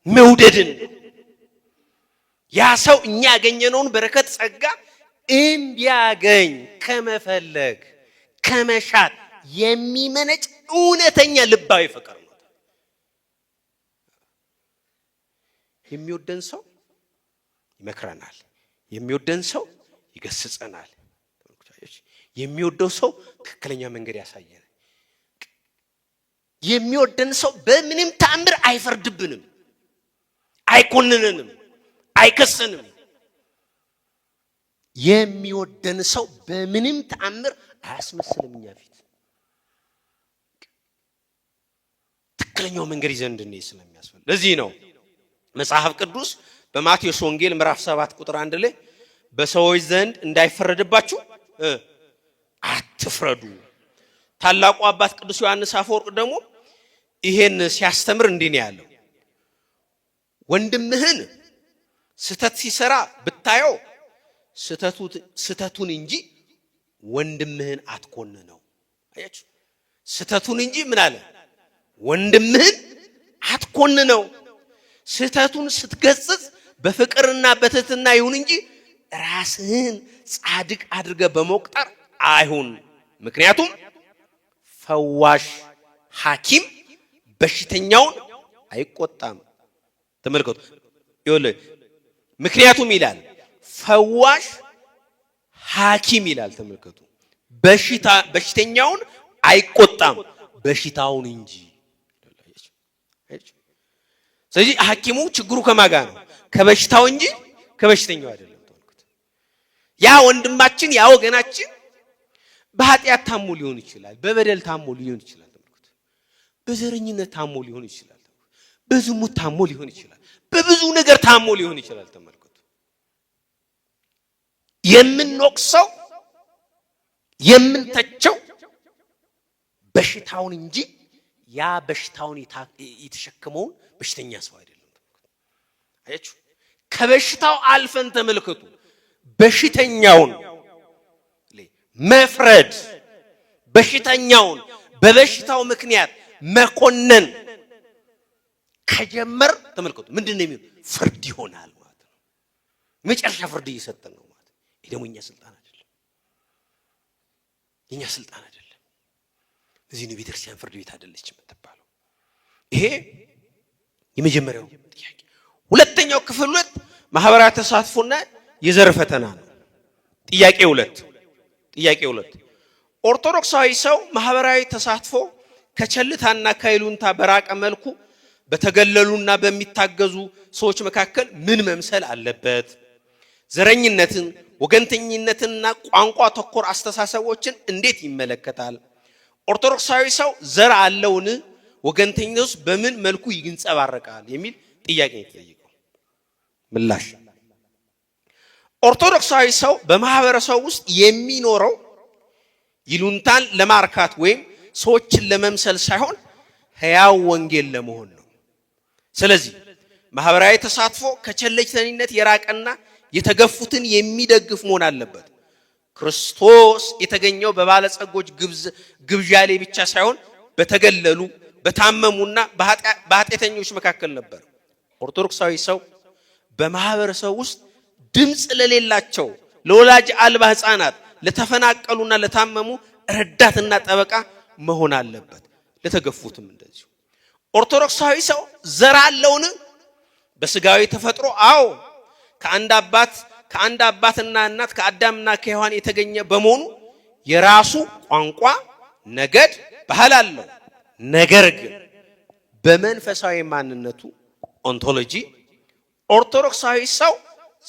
መውደድን። ያ ሰው እኛ ያገኘነውን በረከት ጸጋ እንዲያገኝ ከመፈለግ ከመሻት የሚመነጭ እውነተኛ ልባዊ ፍቅር ነው። የሚወደን ሰው ይመክረናል፣ የሚወደን ሰው ይገስጸናል። የሚወደው ሰው ትክክለኛ መንገድ ያሳየናል። የሚወደን ሰው በምንም ተአምር አይፈርድብንም፣ አይኮንንንም፣ አይከሰንም። የሚወደን ሰው በምንም ተአምር አያስመስልም እኛ ፊት። ትክክለኛው መንገድ ይዘን እንድንሄድ ስለሚያስፈልግ ለዚህ ነው መጽሐፍ ቅዱስ በማቴዎስ ወንጌል ምዕራፍ 7 ቁጥር 1 ላይ በሰዎች ዘንድ እንዳይፈረድባችሁ አትፍረዱ። ታላቁ አባት ቅዱስ ዮሐንስ አፈወርቅ ደግሞ ይሄን ሲያስተምር እንዲህ ነው ያለው። ወንድምህን ስተት ሲሰራ ብታየው ስተቱን እንጂ ወንድምህን አትኮንነው። አያችሁ፣ ስተቱን እንጂ ምን አለ? ወንድምህን አትኮንነው። ስተቱን ስትገስጽ በፍቅርና በትህትና ይሁን እንጂ ራስህን ጻድቅ አድርገህ በመቁጠር አይሁን። ምክንያቱም ፈዋሽ ሐኪም በሽተኛውን አይቆጣም። ተመልከቱ፣ ይኸውልህ ምክንያቱም ይላል ፈዋሽ ሐኪም ይላል። ተመልከቱ በሽተኛውን አይቆጣም በሽታውን እንጂ። ስለዚህ ሐኪሙ ችግሩ ከማጋ ነው? ከበሽታው እንጂ ከበሽተኛው አይደለም። ተመልከቱ ያ ወንድማችን ያ ወገናችን በኃጢአት ታሞ ሊሆን ይችላል፣ በበደል ታሞ ሊሆን ይችላል። ተመልከቱ በዘረኝነት ታሞ ሊሆን ይችላል፣ በዝሙት ታሞ ሊሆን ይችላል፣ በብዙ ነገር ታሞ ሊሆን ይችላል። ተመልከቱ የምንወቅሰው የምንተቸው በሽታውን እንጂ ያ በሽታውን የተሸከመውን በሽተኛ ሰው አይደለም። አያችሁ ከበሽታው አልፈን ተመልከቱ በሽተኛውን መፍረድ፣ በሽተኛውን በበሽታው ምክንያት መኮነን ከጀመር ተመልከቱ ምንድነው የሚሆነው? ፍርድ ይሆናል ማለት ነው። መጨረሻ ፍርድ እየሰጠን ነው ማለት ነው። ይሄ ደግሞ የኛ ስልጣን አይደለም፣ የኛ ስልጣን አይደለም። እዚህ ነው ቤተክርስቲያን ፍርድ ቤት አይደለች የምትባለው። ይሄ የመጀመሪያው ጥያቄ። ሁለተኛው ክፍል 2 ማህበራዊ ተሳትፎና የዘር ፈተና ነው። ጥያቄ 2 ኦርቶዶክሳዊ ሰው ማህበራዊ ተሳትፎ ከቸልታና ከይሉንታ በራቀ መልኩ በተገለሉና በሚታገዙ ሰዎች መካከል ምን መምሰል አለበት? ዘረኝነትን፣ ወገንተኝነትንና ቋንቋ ተኮር አስተሳሰቦችን እንዴት ይመለከታል? ኦርቶዶክሳዊ ሰው ዘር አለውን? ወገንተኝነቱስ በምን መልኩ ይንጸባረቃል? የሚል ጥያቄ ይጠይቃል። ምላሽ ኦርቶዶክሳዊ ሰው በማህበረሰብ ውስጥ የሚኖረው ይሉንታን ለማርካት ወይም ሰዎችን ለመምሰል ሳይሆን ሕያው ወንጌል ለመሆን ነው። ስለዚህ ማህበራዊ ተሳትፎ ከቸለኝተኝነት የራቀና የተገፉትን የሚደግፍ መሆን አለበት። ክርስቶስ የተገኘው በባለጸጎች ግብዣ ላይ ብቻ ሳይሆን በተገለሉ በታመሙና በኃጢአተኞች መካከል ነበር። ኦርቶዶክሳዊ ሰው በማህበረሰብ ውስጥ ድምጽ ለሌላቸው፣ ለወላጅ አልባ ህፃናት፣ ለተፈናቀሉና ለታመሙ ረዳትና ጠበቃ መሆን አለበት። ለተገፉትም እንደዚሁ። ኦርቶዶክሳዊ ሰው ዘር አለውን? በስጋዊ ተፈጥሮ አዎ ከአንድ አባትና እናት ከአዳምና ከሔዋን የተገኘ በመሆኑ የራሱ ቋንቋ፣ ነገድ፣ ባህል አለው። ነገር ግን በመንፈሳዊ ማንነቱ ኦንቶሎጂ ኦርቶዶክሳዊ ሰው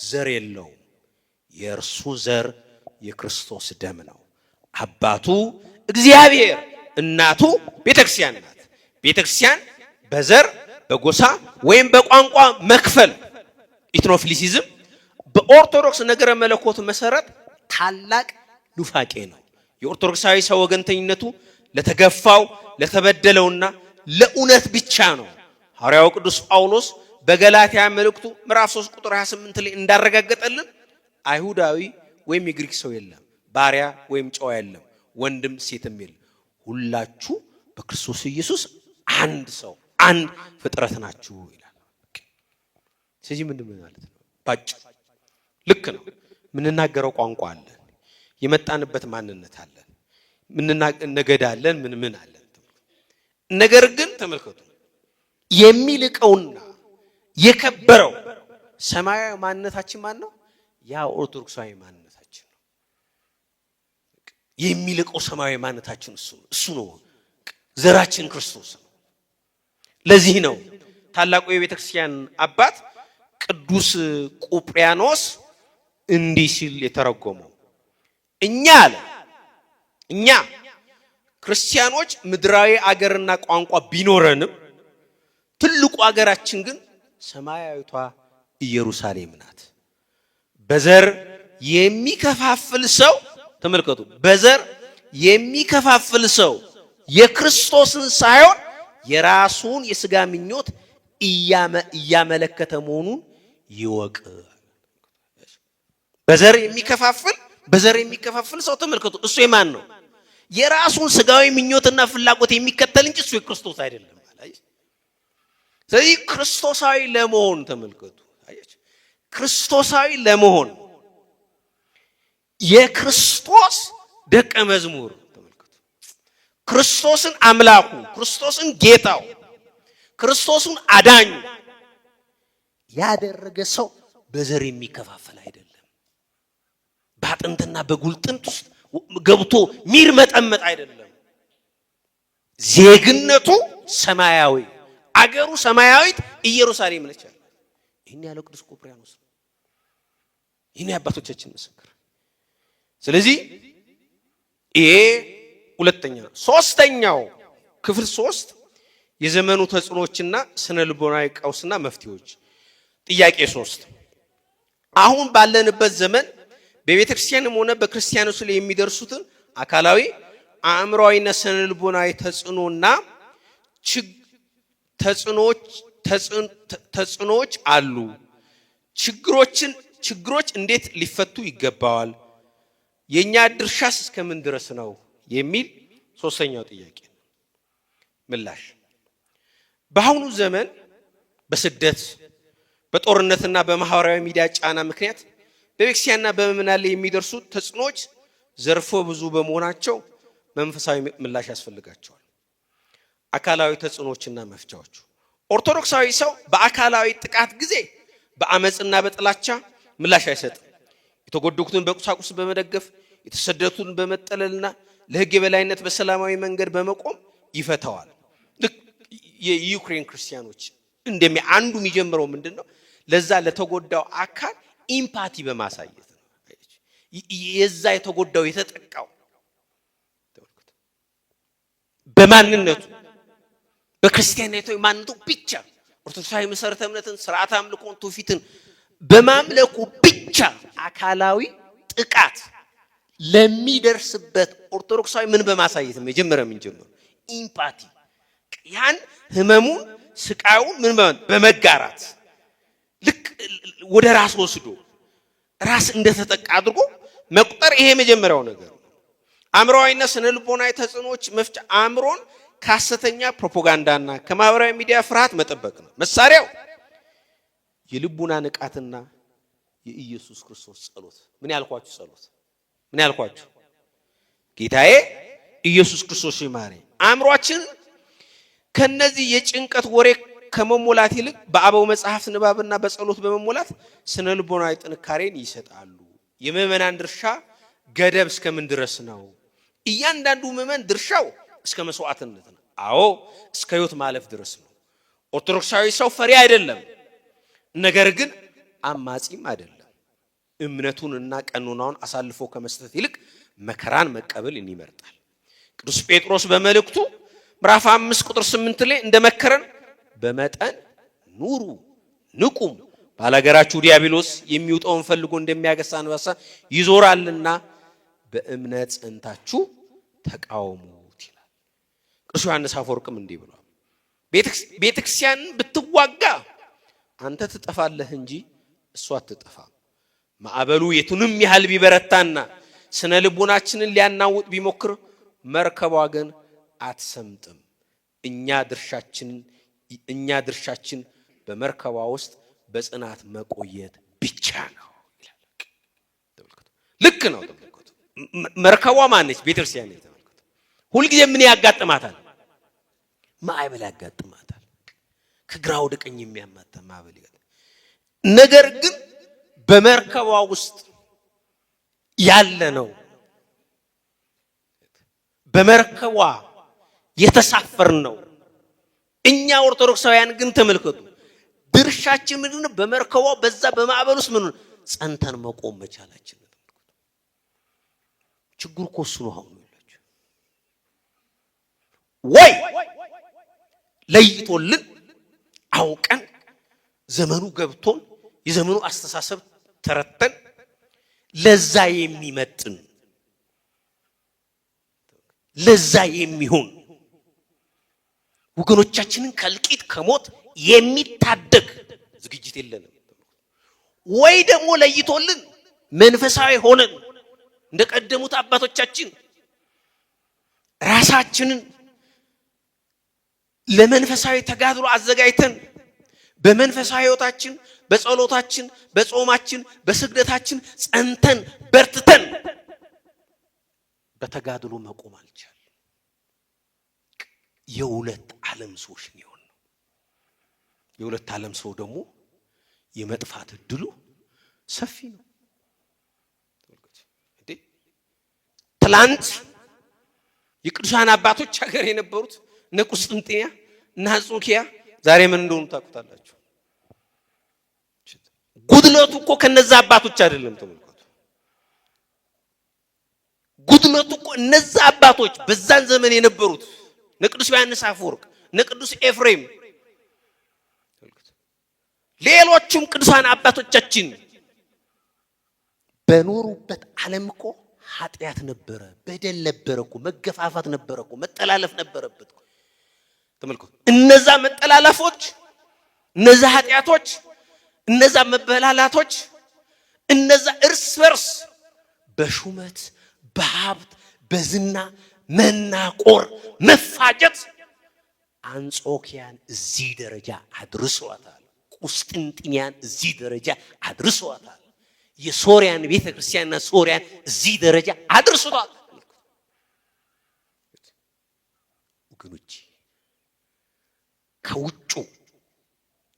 ዘር የለውም። የእርሱ ዘር የክርስቶስ ደም ነው። አባቱ እግዚአብሔር፣ እናቱ ቤተክርስቲያን ናት። ቤተክርስቲያን በዘር በጎሳ ወይም በቋንቋ መክፈል ኢትኖፊሊሲዝም በኦርቶዶክስ ነገረ መለኮት መሰረት ታላቅ ኑፋቄ ነው። የኦርቶዶክሳዊ ሰው ወገንተኝነቱ ለተገፋው ለተበደለውና ለእውነት ብቻ ነው። ሐዋርያው ቅዱስ ጳውሎስ በገላትያ መልእክቱ ምዕራፍ 3 ቁጥር 28 ላይ እንዳረጋገጠልን አይሁዳዊ ወይም የግሪክ ሰው የለም፣ ባሪያ ወይም ጨዋ የለም፣ ወንድም ሴትም የለም፣ ሁላችሁ በክርስቶስ ኢየሱስ አንድ ሰው አንድ ፍጥረት ናችሁ ይላል። ስለዚህ ምንድን ማለት ነው? ባጭ ልክ ነው። ምንናገረው ቋንቋ አለን፣ የመጣንበት ማንነት አለን፣ ነገድ አለን፣ ምን አለን። ነገር ግን ተመልከቱ የሚልቀውና የከበረው ሰማያዊ ማንነታችን ማን ነው? ያ ኦርቶዶክሳዊ ማንነታችን ነው። የሚልቀው ሰማያዊ ማንነታችን እሱ ነው። ዘራችን ክርስቶስ ነው። ለዚህ ነው ታላቁ የቤተክርስቲያን አባት ቅዱስ ቁጵርያኖስ እንዲህ ሲል የተረጎመው እኛ ክርስቲያኖች ምድራዊ አገርና ቋንቋ ቢኖረንም ትልቁ አገራችን ግን ሰማያዊቷ ኢየሩሳሌም ናት። በዘር የሚከፋፍል ሰው ተመልከቱ፣ በዘር የሚከፋፍል ሰው የክርስቶስን ሳይሆን የራሱን የሥጋ ምኞት እያመለከተ መሆኑን ይወቅ። በዘር የሚከፋፍል ሰው ተመልከቱ፣ እሱ የማን ነው? የራሱን ሥጋዊ ምኞትና ፍላጎት የሚከተል እንጂ እሱ የክርስቶስ አይደለም። ስለዚህ ክርስቶሳዊ ለመሆን ተመልከቱ፣ ክርስቶሳዊ ለመሆን የክርስቶስ ደቀ መዝሙር ተመልከቱ፣ ክርስቶስን አምላኩ፣ ክርስቶስን ጌታው፣ ክርስቶስን አዳኙ ያደረገ ሰው በዘር የሚከፋፈል አይደለም። ባጥንትና በጉልጥንት ውስጥ ገብቶ ሚርመጠመጥ አይደለም። ዜግነቱ ሰማያዊ፣ አገሩ ሰማያዊት ኢየሩሳሌም ነች። ይሄን ያለው ቅዱስ ቆጵርያኖስ ነው። ይሄን አባቶቻችን ምስክር። ስለዚህ ይሄ ሁለተኛ። ሶስተኛው ክፍል 3 የዘመኑ ተጽዕኖዎችና ስነ ልቦናዊ ቀውስና መፍትሄዎች። ጥያቄ 3 አሁን ባለንበት ዘመን በቤተክርስቲያንም ሆነ በክርስቲያኖች ላይ የሚደርሱትን አካላዊ አእምሮአዊና ስነ ልቦናዊ ተጽዕኖና ተጽዕኖዎች አሉ። ችግሮች እንዴት ሊፈቱ ይገባዋል? የኛ ድርሻስ እስከምን ድረስ ነው? የሚል ሶስተኛው ጥያቄ። ምላሽ በአሁኑ ዘመን በስደት በጦርነትና በማህበራዊ ሚዲያ ጫና ምክንያት በቤተክርስቲያንና በምዕመናን ላይ የሚደርሱ ተጽዕኖዎች ዘርፈ ብዙ በመሆናቸው መንፈሳዊ ምላሽ ያስፈልጋቸዋል። አካላዊ ተጽዕኖዎችና መፍቻዎቹ። ኦርቶዶክሳዊ ሰው በአካላዊ ጥቃት ጊዜ በአመጽና በጥላቻ ምላሽ አይሰጥም። የተጎዱትን በቁሳቁስ በመደገፍ የተሰደዱትን በመጠለልና ለሕግ የበላይነት በሰላማዊ መንገድ በመቆም ይፈታዋል። ልክ የዩክሬን ክርስቲያኖች አንዱ የሚጀምረው ምንድነው? ለዛ ለተጎዳው አካል ኢምፓቲ በማሳየት ነው። የዛ የተጎዳው የተጠቃው በማንነቱ በክርስቲያናዊው ማንነቱ ብቻ ኦርቶዶክሳዊ መሰረተ እምነትን ስርዓተ አምልኮን ትውፊትን በማምለኩ ብቻ አካላዊ ጥቃት ለሚደርስበት ኦርቶዶክሳዊ ምን በማሳየት ነው መጀመሪያ የምንጀምረው? ኢምፓቲ። ያን ህመሙን ስቃዩን ምን በመጋራት ልክ ወደ ራስ ወስዶ ራስ እንደተጠቃ አድርጎ መቁጠር፣ ይሄ መጀመሪያው ነገር ነው። አእምሮአዊና ስነ ልቦናዊ ተጽዕኖዎች መፍቻ አእምሮን ከሐሰተኛ ፕሮፓጋንዳና ከማህበራዊ ሚዲያ ፍርሃት መጠበቅ ነው። መሳሪያው የልቡና ንቃትና የኢየሱስ ክርስቶስ ጸሎት። ምን ያልኳችሁ ጸሎት? ምን ያልኳችሁ? ጌታዬ ኢየሱስ ክርስቶስ ይማረኝ። አእምሮአችን ከነዚህ የጭንቀት ወሬ ከመሞላት ይልቅ በአበው መጽሐፍ ንባብና በጸሎት በመሞላት ስነ ልቦናዊ ጥንካሬን ይሰጣሉ። የምዕመናን ድርሻ ገደብ እስከምን ድረስ ነው? እያንዳንዱ ምዕመን ድርሻው እስከ መስዋዕትነት ነው። አዎ እስከ ሕይወት ማለፍ ድረስ ነው። ኦርቶዶክሳዊ ሰው ፈሪ አይደለም፣ ነገር ግን አማጺም አይደለም። እምነቱንና ቀኖናውን አሳልፎ ከመስጠት ይልቅ መከራን መቀበልን ይመርጣል። ቅዱስ ጴጥሮስ በመልእክቱ ምዕራፍ 5 ቁጥር 8 ላይ እንደመከረን በመጠን ኑሩ ንቁም፣ ባላገራችሁ ዲያብሎስ የሚውጠውን ፈልጎ እንደሚያገሳ አንበሳ ይዞራልና በእምነት ጸንታችሁ ተቃወሙት ይላል። ቅዱስ ዮሐንስ አፈወርቅም እንዲህ ብሏል፣ ቤተክርስቲያን ብትዋጋ አንተ ትጠፋለህ እንጂ እሷ አትጠፋም። ማዕበሉ የቱንም ያህል ቢበረታና ስነ ልቦናችንን ሊያናውጥ ቢሞክር መርከቧ ግን አትሰምጥም። እኛ ድርሻችን በመርከቧ ውስጥ በጽናት መቆየት ብቻ ነው ይላል። ተመልከቱ፣ ልክ ነው። ተመልከቱ፣ መርከቧ ማነች? ቤተክርስቲያን ነች። ተመልከቱ፣ ሁልጊዜ ምን ያጋጥማታል? ማዕበል ያጋጥማታል። ከግራ ወደ ቀኝ የሚያማታ ማዕበል ይገጥማል። ነገር ግን በመርከቧ ውስጥ ያለ ነው፣ በመርከቧ የተሳፈር ነው። እኛ ኦርቶዶክሳውያን ግን ተመልከቱ፣ ድርሻችን ምንድነው? በመርከቧ በዛ በማዕበል ውስጥ ምን ጸንተን መቆም መቻላችን። ችግሩ እኮ እሱ ነው። አሁን ይላችሁ ወይ ለይቶልን አውቀን ዘመኑ ገብቶን የዘመኑ አስተሳሰብ ተረተን ለዛ የሚመጥን ለዛ የሚሆን ወገኖቻችንን ከልቂት ከሞት የሚታደግ ዝግጅት የለንም። ወይ ደግሞ ለይቶልን መንፈሳዊ ሆነን እንደቀደሙት አባቶቻችን ራሳችንን ለመንፈሳዊ ተጋድሎ አዘጋጅተን በመንፈሳዊ ሕይወታችን በጸሎታችን በጾማችን በስግደታችን ጸንተን በርትተን በተጋድሎ መቆም አልቻል። የሁለት ዓለም ሰዎች ነው። የሁለት ዓለም ሰው ደግሞ የመጥፋት እድሉ ሰፊ ነው። ትላንት የቅዱሳን አባቶች ሀገር የነበሩት እነ ቁስጥንጥንያ እና አንጾኪያ ዛሬ ምን እንደሆኑ ታውቁታላችሁ። ጉድለቱ እኮ ከነዛ አባቶች አይደለም። ተመልከቱ፣ ጉድለቱ እኮ እነዛ አባቶች በዛን ዘመን የነበሩት እነ ቅዱስ ዮሐንስ አፈወርቅ፣ እነ ቅዱስ ኤፍሬም፣ ሌሎችም ቅዱሳን አባቶቻችን በኖሩበት ዓለም እኮ ኃጢአት ነበረ፣ በደል ነበረ እኮ፣ መገፋፋት ነበረ እኮ፣ መጠላለፍ ነበረበት እኮ። ተመልከቱ፣ እነዛ መጠላለፎች፣ እነዛ ኃጢአቶች፣ እነዛ መበላላቶች፣ እነዛ እርስ በርስ በሹመት በሀብት በዝና መናቆር መፋጀት አንጾኪያን እዚህ ደረጃ አድርሷታል። ቁስጥንጥንያን እዚህ ደረጃ አድርሷታል። የሶሪያን ቤተክርስቲያንና ሶሪያን እዚህ ደረጃ አድርሷታል። ወገኖች ከውጩ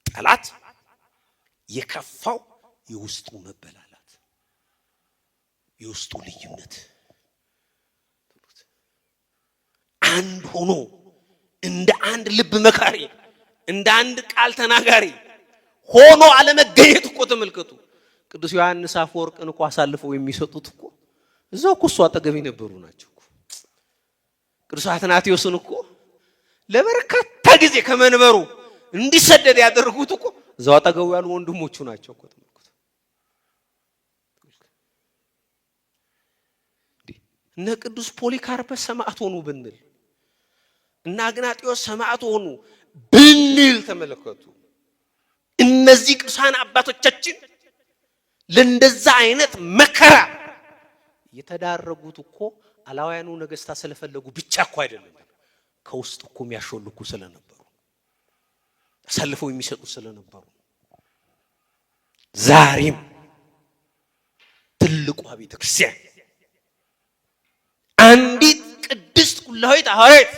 ጠላት የከፋው የውስጡ መበላላት፣ የውስጡ ልዩነት፣ አንድ ሆኖ እንደ አንድ ልብ መካሪ እንደ አንድ ቃል ተናጋሪ ሆኖ አለመገኘት እኮ ተመልከቱ። ቅዱስ ዮሐንስ አፈወርቅን እኮ አሳልፈው የሚሰጡት እኮ እዛው እኮ እሱ አጠገብ የነበሩ ናቸው እኮ። ቅዱስ አትናቴዎስን እኮ ለበርካታ ጊዜ ከመንበሩ እንዲሰደድ ያደረጉት እኮ እዛው አጠገቡ ያሉ ወንድሞቹ ናቸው እኮ ተመልከቱ። እነ ቅዱስ ፖሊካርፐስ ሰማዕት ሆኑ ብንል እና አግናጢዮስ ሰማዕት ሆኑ ብንል ተመልከቱ። እነዚህ ቅዱሳን አባቶቻችን ለእንደዛ አይነት መከራ የተዳረጉት እኮ አላውያኑ ነገስታት ስለፈለጉ ብቻ እኮ አይደለም፣ ከውስጥ እኮ የሚያሾልኩ ስለነበሩ፣ አሳልፈው የሚሰጡ ስለነበሩ። ዛሬም ትልቋ ቤተክርስቲያን አንዲት ቅድስት ኩላዊት ሐዋርያት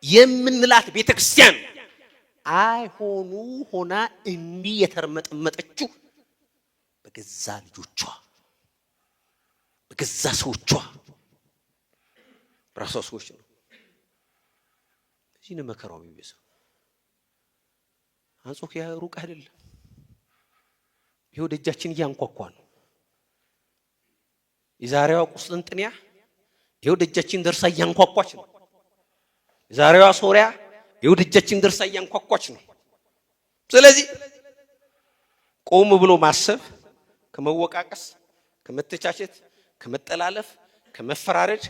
የምንላት ቤተክርስቲያን አይሆኑ ሆና እንዲህ የተርመጠመጠችው በገዛ ልጆቿ በገዛ ሰዎቿ ራሷ ሰዎች ነው። እዚህ ነው መከራው የሚበዛው። አንጾኪያ ሩቅ አይደለም። ይሄው ደጃችን እያንኳኳ ነው። የዛሬዋ ቁስጥንጥንያ ይሄው ደጃችን ደርሳ እያንኳኳች ነው። የዛሬዋ ሶሪያ ይሄው ደጃችን ደርሳ እያንኳኳች ነው። ስለዚህ ቆም ብሎ ማሰብ፣ ከመወቃቀስ፣ ከመተቻቸት፣ ከመጠላለፍ፣ ከመፈራረድ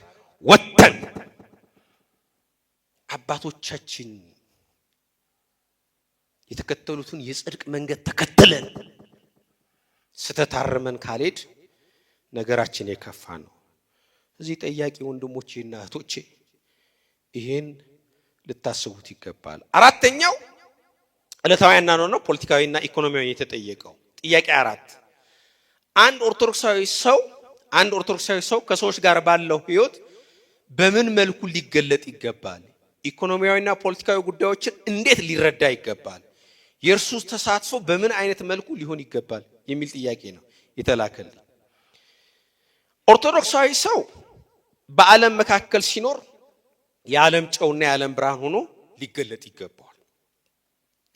ወጥተን አባቶቻችን የተከተሉትን የጽድቅ መንገድ ተከትለን ስተታርመን ካልሄድ ነገራችን የከፋ ነው። እዚህ ጠያቂ ወንድሞቼና እህቶቼ ይሄን ልታስቡት ይገባል። አራተኛው ዕለታዊና ነው ፖለቲካዊና ኢኮኖሚያዊ የተጠየቀው ጥያቄ 4 አንድ ኦርቶዶክሳዊ ሰው ከሰዎች ጋር ባለው ህይወት በምን መልኩ ሊገለጥ ይገባል? ኢኮኖሚያዊና ፖለቲካዊ ጉዳዮችን እንዴት ሊረዳ ይገባል? የእርሱ ተሳትፎ በምን አይነት መልኩ ሊሆን ይገባል? የሚል ጥያቄ ነው የተላከልኝ። ኦርቶዶክሳዊ ሰው በዓለም መካከል ሲኖር የዓለም ጨውና የዓለም ብርሃን ሆኖ ሊገለጥ ይገባል።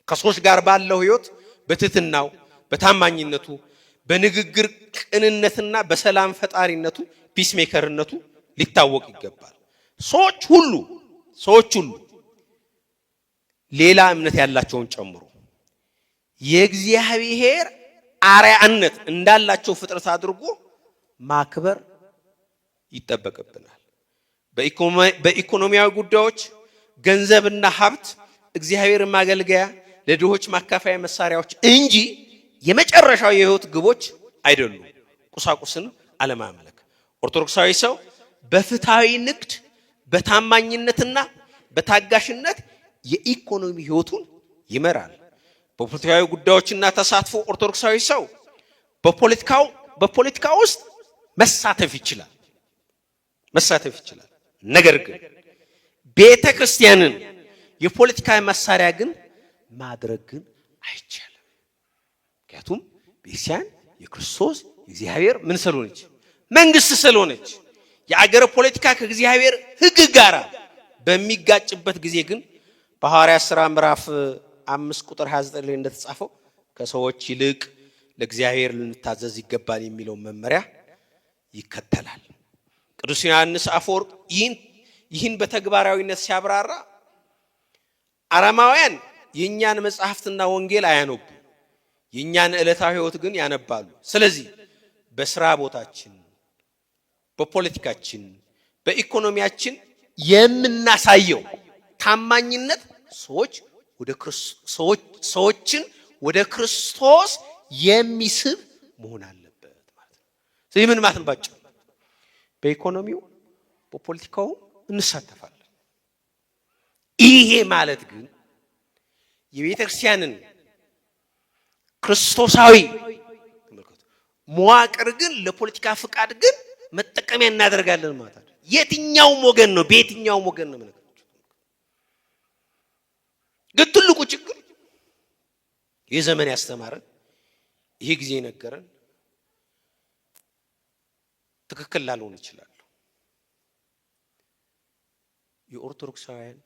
ከሰዎች ጋር ባለው ህይወት በትህትናው፣ በታማኝነቱ፣ በንግግር ቅንነትና በሰላም ፈጣሪነቱ ፒስሜከርነቱ ሊታወቅ ይገባል። ሰዎች ሁሉ ሌላ እምነት ያላቸውን ጨምሮ የእግዚአብሔር አርአያነት እንዳላቸው ፍጥረት አድርጎ ማክበር ይጠበቅብናል። በኢኮኖሚያዊ ጉዳዮች ገንዘብና ሀብት እግዚአብሔር ማገልገያ ለድሆች ማካፈያ መሳሪያዎች እንጂ የመጨረሻው የህይወት ግቦች አይደሉም። ቁሳቁስን አለማምለክ። ኦርቶዶክሳዊ ሰው በፍትሃዊ ንግድ በታማኝነትና በታጋሽነት የኢኮኖሚ ህይወቱን ይመራል። በፖለቲካዊ ጉዳዮችና ተሳትፎ ኦርቶዶክሳዊ ሰው በፖለቲካ ውስጥ መሳተፍ ይችላል። ነገር ግን ቤተክርስቲያንን የፖለቲካ መሳሪያ ግን ማድረግ ግን አይቻልም። ምክንያቱም ቤተክርስቲያን የክርስቶስ የእግዚአብሔር ምን ስለሆነች መንግስት ስለሆነች የአገር ፖለቲካ ከእግዚአብሔር ሕግ ጋር በሚጋጭበት ጊዜ ግን በሐዋርያት ሥራ ምዕራፍ 5 ቁጥር 29 ላይ እንደተጻፈው ከሰዎች ይልቅ ለእግዚአብሔር ልንታዘዝ ይገባል የሚለው መመሪያ ይከተላል። ቅዱስ ዮሐንስ አፈወርቅ ይህን በተግባራዊነት ሲያብራራ አረማውያን የኛን መጽሐፍትና ወንጌል አያነቡ፣ የኛን ዕለታዊ ሕይወት ግን ያነባሉ። ስለዚህ በስራ ቦታችን፣ በፖለቲካችን፣ በኢኮኖሚያችን የምናሳየው ታማኝነት ሰዎችን ወደ ክርስቶስ የሚስብ መሆን አለበት ማለት ነው። ስለዚህ ምን ማለት ነው? በኢኮኖሚው በፖለቲካው እንሳተፋለን። ይሄ ማለት ግን የቤተክርስቲያንን ክርስቶሳዊ መዋቅር ግን ለፖለቲካ ፍቃድ ግን መጠቀሚያ እናደርጋለን ማለት ነው። የትኛውም ወገን ነው፣ በየትኛውም ወገን ነው ማለት ነው። ግን ትልቁ ችግር ይህ ዘመን ያስተማረን ይሄ ጊዜ ነገረን ትክክል ላልሆን ይችላል። የኦርቶዶክሳውያን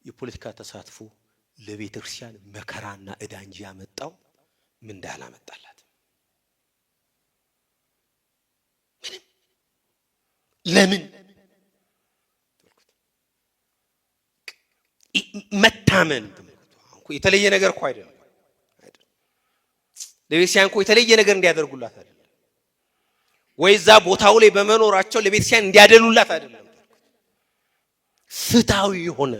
የፖለቲካ ተሳትፎ ለቤተክርስቲያን መከራና ዕዳ እንጂ ያመጣው ምን እንዳላመጣላት ምንም። ለምን መታመን የተለየ ነገር እኮ አይደለም። ለቤተክርስቲያን እኮ የተለየ ነገር እንዲያደርጉላት አይደለም፣ ወይ እዛ ቦታው ላይ በመኖራቸው ለቤተክርስቲያን እንዲያደሉላት አይደለም። ፍትሃዊ የሆነ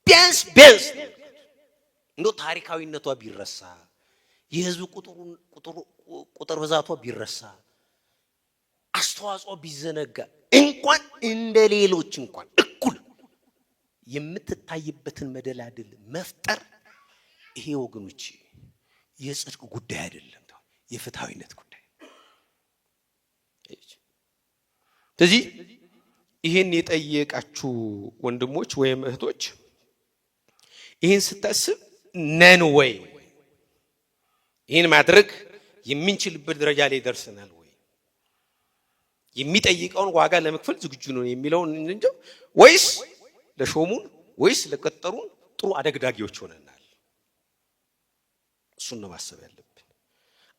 ቢያንስ እንደው ታሪካዊነቷ ቢረሳ፣ የህዝብ ቁጥር ብዛቷ ቢረሳ፣ አስተዋጽኦ ቢዘነጋ እንኳን እንደሌሎች እንኳን እኩል የምትታይበትን መደላድል መፍጠር ይሄ ወገኖች የጽድቅ ጉዳይ አይደለም፣ የፍትሃዊነት ጉዳይ። ስለዚህ ይሄን የጠየቃችሁ ወንድሞች ወይም እህቶች ይሄን ስታስብ ነን ወይ ይሄን ማድረግ የምንችልበት ደረጃ ላይ ደርሰናል ወይ የሚጠይቀውን ዋጋ ለመክፈል ዝግጁ ነው የሚለውን እንጂ ወይስ ለሾሙን ወይስ ለቀጠሩን ጥሩ አደግዳጊዎች ሆነናል? እሱን ነው ማሰብ ያለብን።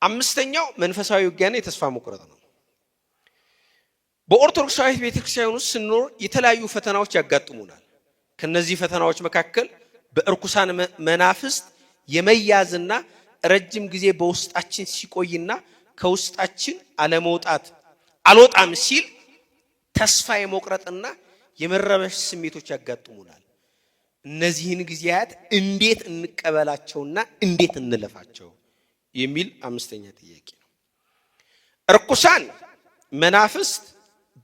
አምስተኛው መንፈሳዊ ውጊያና የተስፋ መቁረጥ ነው። በኦርቶዶክሳዊ ቤተክርስቲያን ውስጥ ስንኖር የተለያዩ ፈተናዎች ያጋጥሙናል። ከነዚህ ፈተናዎች መካከል በእርኩሳን መናፍስት የመያዝና ረጅም ጊዜ በውስጣችን ሲቆይና ከውስጣችን አልወጣም ሲል ተስፋ የመቁረጥና የመረበሽ ስሜቶች ያጋጥሙናል። እነዚህን ጊዜያት እንዴት እንቀበላቸውና እንዴት እንለፋቸው የሚል አምስተኛ ጥያቄ ነው። እርኩሳን መናፍስት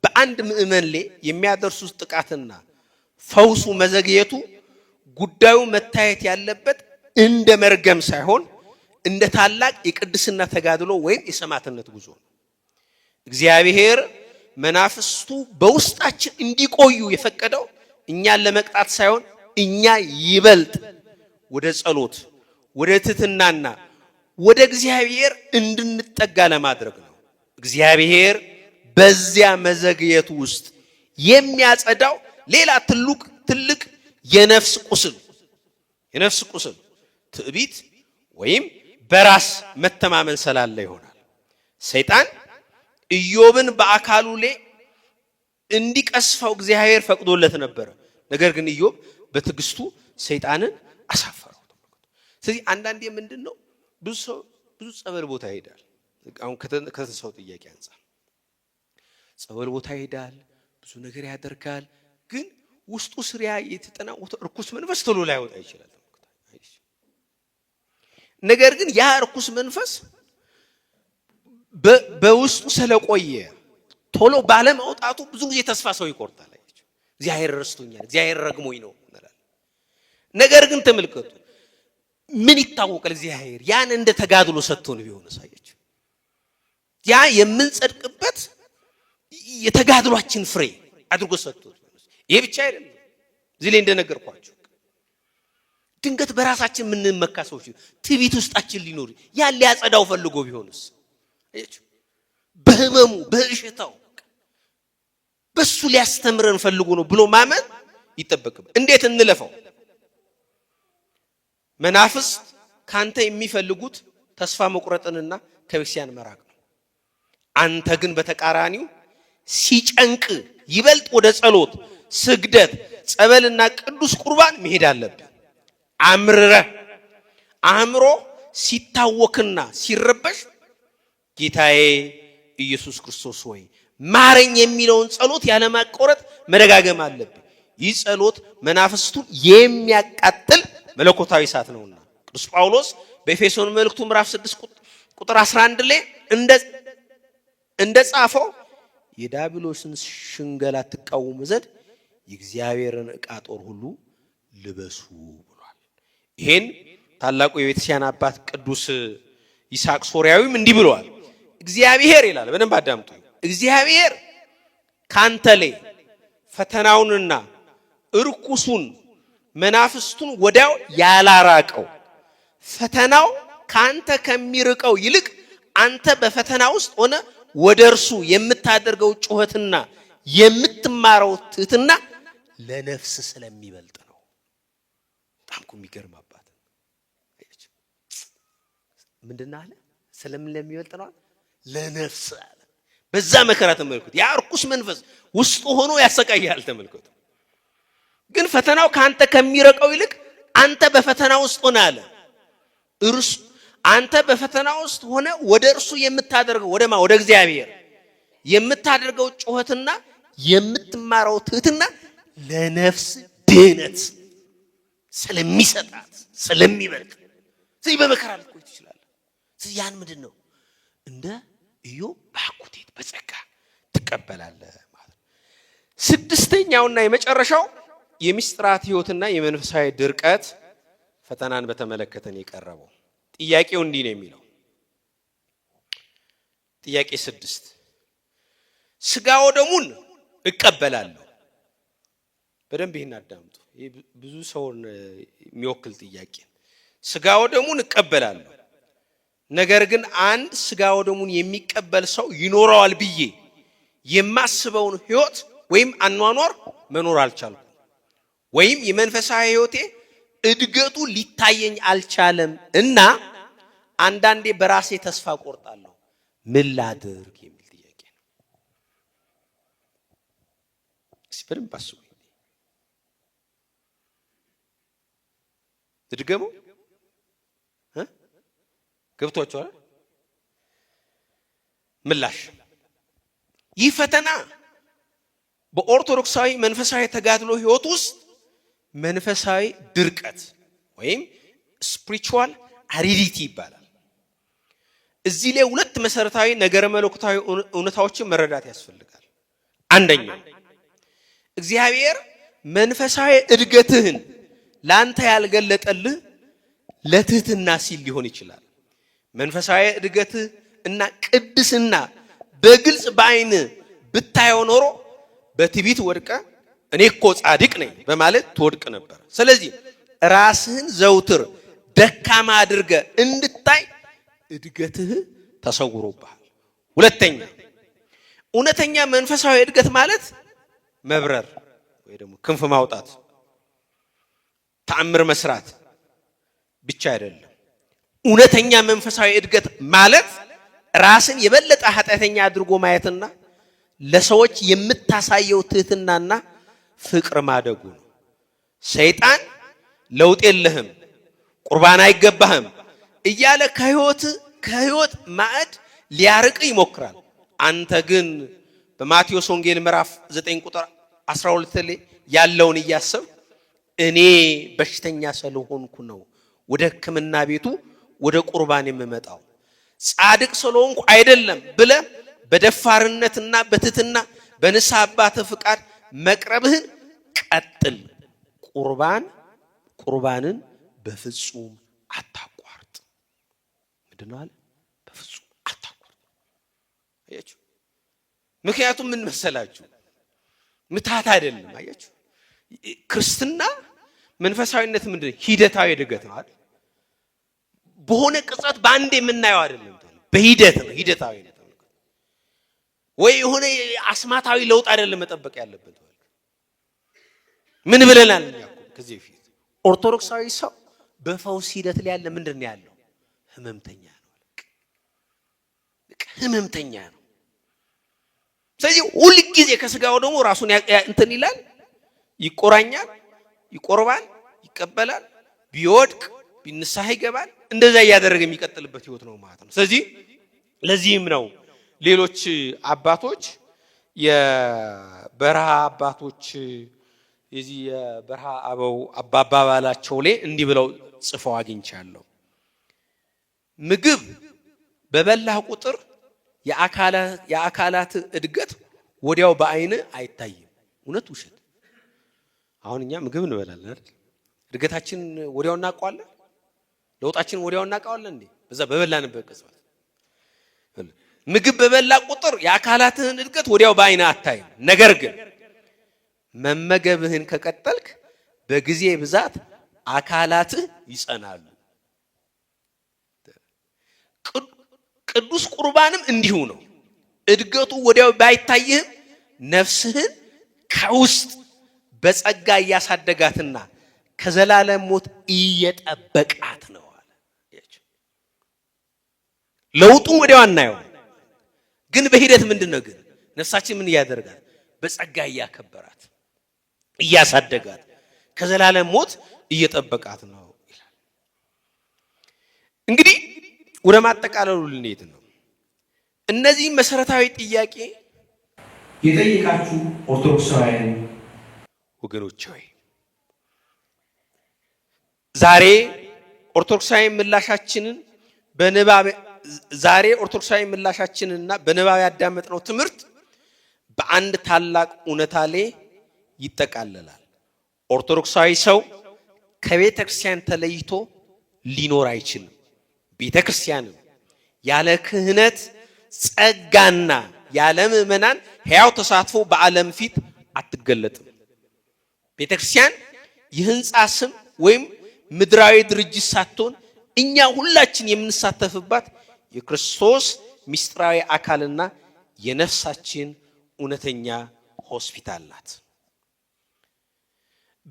በአንድ ምእመን ላይ የሚያደርሱት ጥቃትና ፈውሱ መዘግየቱ ጉዳዩ መታየት ያለበት እንደ መርገም ሳይሆን እንደ ታላቅ የቅድስና ተጋድሎ ወይም የሰማዕትነት ጉዞ ነው። እግዚአብሔር መናፍስቱ በውስጣችን እንዲቆዩ የፈቀደው እኛን ለመቅጣት ሳይሆን እኛ ይበልጥ ወደ ጸሎት፣ ወደ ትሕትናና ወደ እግዚአብሔር እንድንጠጋ ለማድረግ ነው። እግዚአብሔር በዚያ መዘግየቱ ውስጥ የሚያጸዳው ሌላ ትልቅ የነፍስ ቁስል ትዕቢት ወይም በራስ መተማመን ስላለ ይሆናል። ሰይጣን ኢዮብን በአካሉ ላይ እንዲቀስፈው እግዚአብሔር ፈቅዶለት ነበር። ነገር ግን ኢዮብ በትዕግስቱ ሰይጣንን አሳፈረው። ስለዚህ አንዳንዴ ምንድነው ብዙ ጸበል ቦታ ይሄዳል። አሁን ከተሰው ጥያቄ አንፃር ጸበል ቦታ ይሄዳል፣ ብዙ ነገር ያደርጋል። ግን ውስጡ ስሪያ የተጠናወተ እርኩስ መንፈስ ቶሎ ላይ ወጣ ይችላል። ነገር ግን ያ እርኩስ መንፈስ በውስጡ ስለቆየ ቶሎ ባለማውጣቱ ብዙ ጊዜ ተስፋ ሰው ይቆርጣል። እግዚአብሔር ረስቶኛል፣ እግዚአብሔር ረግሞኝ ነው እንላለን። ነገር ግን ተመልከቱ ምን ይታወቃል? እግዚአብሔር ያን እንደ ተጋድሎ ሰጥቶን ቢሆን ሳይች ያ የምንጸድቅበት የተጋድሏችን ፍሬ አድርጎ ሰጥቶት። ይሄ ብቻ አይደለም። እዚህ ላይ እንደነገርኳችሁ ድንገት በራሳችን ምንመካ ሰዎች ትዕቢት ውስጣችን ሊኖር ያ ሊያጸዳው ፈልጎ ቢሆንስ አያችሁ በህመሙ በእሽታው በሱ ሊያስተምረን ፈልጎ ነው ብሎ ማመን ይተበከብ እንዴት እንለፈው መናፍስት ካንተ የሚፈልጉት ተስፋ መቁረጥንና ከቤክሲያን መራቅ ነው አንተ ግን በተቃራኒው ሲጨንቅ ይበልጥ ወደ ጸሎት ስግደት ጸበልና ቅዱስ ቁርባን መሄድ አለብህ አእምሮ ሲታወክና ሲረበሽ ጌታዬ ኢየሱስ ክርስቶስ ሆይ ማረኝ የሚለውን ጸሎት ያለ ማቆረጥ መደጋገም አለብህ ይህ ጸሎት መናፍስቱን የሚያቃጥል መለኮታዊ እሳት ነውና ቅዱስ ጳውሎስ በኤፌሶን መልእክቱ ምዕራፍ 6 ቁጥር 11 ላይ እንደጻፈው የዲያብሎስን ሽንገላ ተቃወሙ ዘንድ የእግዚአብሔርን ዕቃ ጦር ሁሉ ልበሱ ብሏል ይሄን ታላቁ የቤተክርስቲያን አባት ቅዱስ ይስሐቅ ሶርያዊም እንዲህ ብለዋል እግዚአብሔር ይላል በደንብ አዳምጡ እግዚአብሔር ካንተ ላይ ፈተናውንና እርኩሱን መናፍስቱን ወዲያው ያላራቀው ፈተናው ካንተ ከሚርቀው ይልቅ አንተ በፈተና ውስጥ ሆነ ወደርሱ የምታደርገው ጩኸትና የምትማረው ትህትና ለነፍስ ስለሚበልጥ ነው በጣም የሚገርም አባት አያችሁ ምንድነው አለ ስለምን ለሚበልጥ ነው ለነፍስ አለ በዛ መከራ ተመልከቱ ያ እርኩስ መንፈስ ውስጥ ሆኖ ያሰቃያል ተመልከቱ ግን ፈተናው ካንተ ከሚርቀው ይልቅ አንተ በፈተና ውስጥ ሆነ አለ እርሱ አንተ በፈተና ውስጥ ሆነ ወደ እርሱ የምታደርገው ወደ እግዚአብሔር የምታደርገው ጩኸትና የምትማረው ትህትና ለነፍስ ድህነት ስለሚሰጣት ስለሚበልጥ ስለዚህ በመከራ ልትቆይ ትችላለህ ስለዚህ ያን ምንድነው እንደ ኢዮብ ባኩቴት በጸጋ ትቀበላለህ ማለት ስድስተኛውና የመጨረሻው የምስጢራት ህይወትና የመንፈሳዊ ድርቀት ፈተናን በተመለከተ ነው የቀረበው ጥያቄው እንዲህ ነው የሚለው ጥያቄ 6 ስጋ ወደሙን እቀበላለሁ በደንብ ይሄን አዳምጡ ይሄ ብዙ ሰውን የሚወክል ጥያቄ ስጋ ወደሙን እቀበላለሁ ነገር ግን አንድ ስጋ ወደሙን የሚቀበል ሰው ይኖራል ብዬ የማስበውን ህይወት ወይም አኗኗር መኖር አልቻልኩም ወይም የመንፈሳዊ ህይወቴ እድገቱ ሊታየኝ አልቻለም እና አንዳንዴ በራሴ ተስፋ ቆርጣለሁ ምን ላድርግ የሚል ጥያቄ ነው ሲበርም ባሱ ትድገሙ ገብቷችኋል ምላሽ ይህ ፈተና በኦርቶዶክሳዊ መንፈሳዊ ተጋድሎ ህይወት ውስጥ መንፈሳዊ ድርቀት ወይም ስፒሪቹዋል አሪዲቲ ይባላል እዚህ ላይ ሁለት መሰረታዊ ነገረ መለኮታዊ እውነታዎችን መረዳት ያስፈልጋል አንደኛው እግዚአብሔር መንፈሳዊ እድገትህን ላንተ ያልገለጠልህ ለትህትና ሲል ሊሆን ይችላል መንፈሳዊ እድገትህ እና ቅድስና በግልጽ በአይን ብታየው ኖሮ በትዕቢት ወድቀ እኔ እኮ ጻድቅ ነኝ በማለት ትወድቅ ነበር ስለዚህ ራስህን ዘውትር ደካማ አድርገ እንድታይ እድገትህ ተሰውሮብሃል ሁለተኛ እውነተኛ መንፈሳዊ እድገት ማለት መብረር ወይ ደግሞ ክንፍ ማውጣት ተአምር መስራት ብቻ አይደለም እውነተኛ መንፈሳዊ እድገት ማለት ራስን የበለጠ ኃጢአተኛ አድርጎ ማየትና ለሰዎች የምታሳየው ትህትናና ፍቅር ማደጉ ነው ሰይጣን ለውጥ የለህም ቁርባን አይገባህም እያለ ከህይወት ማዕድ ሊያርቅ ይሞክራል አንተ ግን በማቴዎስ ወንጌል ምዕራፍ 9 ቁጥር 12 ላይ ያለውን እያሰብ እኔ በሽተኛ ስለሆንኩ ነው ወደ ሕክምና ቤቱ ወደ ቁርባን የምመጣው ጻድቅ ስለሆንኩ አይደለም ብለ በደፋርነትና በትህትና በንስሐ አባተ ፍቃድ መቅረብህን ቀጥል ቁርባንን በፍጹም አታቋርጥ ምንድነው አለ በፍጹም አታቋርጥ አያችሁ ምክንያቱም ምን መሰላችሁ ምታት አይደለም አያችሁ ክርስትና መንፈሳዊነት ምንድነው? ሂደታዊ እድገት ነው አይደል? በሆነ ቅጽበት ባንዴ የምናየው አይደለም። በሂደት ነው፣ ሂደታዊ ነው። ወይ የሆነ አስማታዊ ለውጥ አይደለም መጠበቅ ያለበት። ምን ብለናል እኛ ከዚህ በፊት? ኦርቶዶክሳዊ ሰው በፈውስ ሂደት ላይ ያለ ምንድነው ያለው? ህመምተኛ ነው። ህመምተኛ ነው። ስለዚህ ሁሉ ጊዜ ከስጋው ደግሞ ራሱን እንትን ይላል፣ ይቆራኛል፣ ይቆርባል፣ ይቀበላል፣ ቢወድቅ ቢንሳህ ይገባል። እንደዛ ያደረገ የሚቀጥልበት ህይወት ነው ማለት ነው። ስለዚህ ለዚህም ነው ሌሎች አባቶች የበረሃ አባቶች የዚህ የበረሃ አበው አባባላቸው ላይ እንዲህ ብለው ጽፈው አግኝቻለሁ። ምግብ በበላህ ቁጥር የአካላት እድገት ወዲያው በአይን አይታይም። እውነት ውሸት? አሁን እኛ ምግብ እንበላለን አይደል? እድገታችን ወዲያው እናውቀዋለን? ለውጣችን ወዲያው እናውቀዋለን እንዴ? በዛ በበላንበት ቅጽበት ምግብ በበላ ቁጥር የአካላትህን እድገት ወዲያው በአይን አታይም። ነገር ግን መመገብህን ከቀጠልክ በጊዜ ብዛት አካላትህ ይጸናሉ። ቅዱስ ቁርባንም እንዲሁ ነው። እድገቱ ወዲያው ባይታይህም ነፍስህን ከውስጥ በጸጋ እያሳደጋትና ከዘላለም ሞት እየጠበቃት ነው አለ። ለውጡን ወዲያው አናየው፣ ግን በሂደት ምንድነው ግን ነፍሳችን ምን ያደርጋል? በጸጋ እያከበራት እያሳደጋት ከዘላለም ሞት እየጠበቃት ነው ይላል። እንግዲህ ወደ ማጠቃለሉ ልንሄድ ነው። እነዚህ መሰረታዊ ጥያቄ የጠየቃችሁ ኦርቶዶክሳውያን ወገኖች ሆይ ዛሬ ኦርቶዶክሳዊ ምላሻችንና በንባብ ያዳመጥነው ትምህርት በአንድ ታላቅ እውነታ ላይ ይጠቃለላል። ኦርቶዶክሳዊ ሰው ከቤተ ክርስቲያን ተለይቶ ሊኖር አይችልም። ቤተ ክርስቲያንም ያለ ክህነት ጸጋና ያለ ምእመናን ሕያው ተሳትፎ በዓለም ፊት አትገለጥም። ቤተ ክርስቲያን የህንጻ ስም ወይም ምድራዊ ድርጅት ሳትሆን እኛ ሁላችን የምንሳተፍባት የክርስቶስ ምስጢራዊ አካልና የነፍሳችን እውነተኛ ሆስፒታል ናት።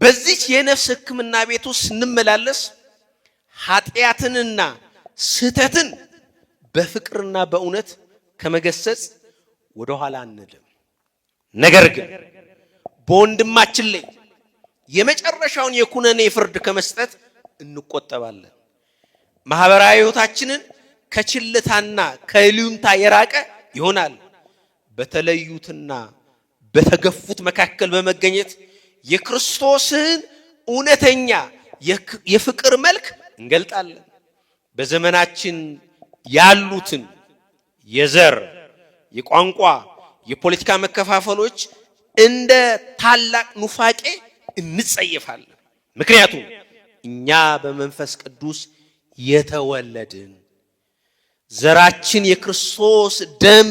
በዚህ የነፍስ ሕክምና ቤት ውስጥ ስንመላለስ ኃጢአትንና ስህተትን በፍቅርና በእውነት ከመገሰጽ ወደ ኋላ አንልም። ነገር ግን በወንድማችን ላይ የመጨረሻውን የኩነኔ ፍርድ ከመስጠት እንቆጠባለን። ማህበራዊ ህይወታችንን ከችልታና ከይሉኝታ የራቀ ይሆናል። በተለዩትና በተገፉት መካከል በመገኘት የክርስቶስን እውነተኛ የፍቅር መልክ እንገልጣለን። በዘመናችን ያሉትን የዘር፣ የቋንቋ፣ የፖለቲካ መከፋፈሎች እንደ ታላቅ ኑፋቄ እንጸየፋለን። ምክንያቱም እኛ በመንፈስ ቅዱስ የተወለድን ዘራችን የክርስቶስ ደም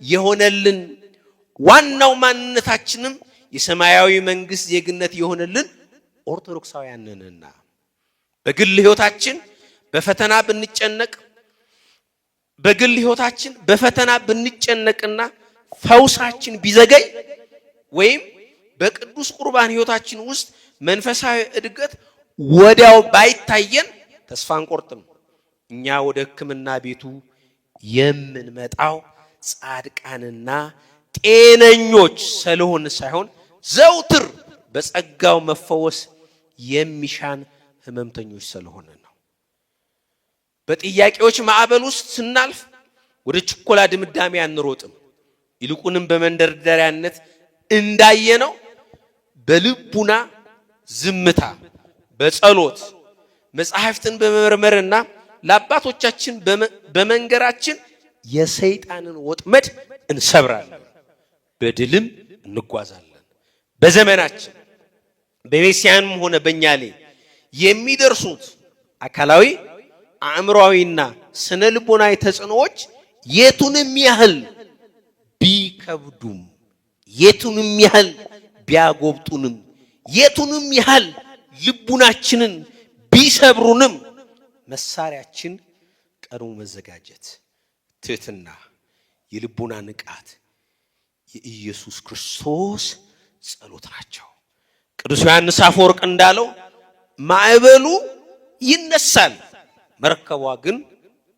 የሆነልን ዋናው ማንነታችንም የሰማያዊ መንግስት ዜግነት የሆነልን ኦርቶዶክሳውያን ነንና በግል ህይወታችን በፈተና ብንጨነቅና ፈውሳችን ቢዘገይ ወይም በቅዱስ ቁርባን ህይወታችን ውስጥ መንፈሳዊ እድገት ወዲያው ባይታየን ተስፋ አንቆርጥም። እኛ ወደ ሕክምና ቤቱ የምንመጣው ጻድቃንና ጤነኞች ስለሆን ሳይሆን ዘውትር በጸጋው መፈወስ የሚሻን ህመምተኞች ስለሆነ ነው። በጥያቄዎች ማዕበል ውስጥ ስናልፍ ወደ ችኮላ ድምዳሜ አንሮጥም። ይልቁንም በመንደርደሪያነት እንዳየነው በልቡና ዝምታ፣ በጸሎት መጽሐፍትን በመመርመርና ለአባቶቻችን በመንገራችን የሰይጣንን ወጥመድ እንሰብራለን፣ በድልም እንጓዛለን። በዘመናችን በቤተክርስቲያንም ሆነ በእኛ ላይ የሚደርሱት አካላዊ፣ አእምሮአዊና ስነ ልቦናዊ ተጽዕኖዎች የቱንም ያህል ቢከብዱም፣ የቱንም ያህል ቢያጎብጡንም፣ የቱንም ያህል ልቡናችንን ቢሰብሩንም መሳሪያችን ቀድሞ መዘጋጀት፣ ትህትና፣ የልቡና ንቃት የኢየሱስ ክርስቶስ ጸሎት ናቸው። ቅዱስ ዮሐንስ አፈወርቅ እንዳለው ማዕበሉ ይነሳል፣ መርከቧ ግን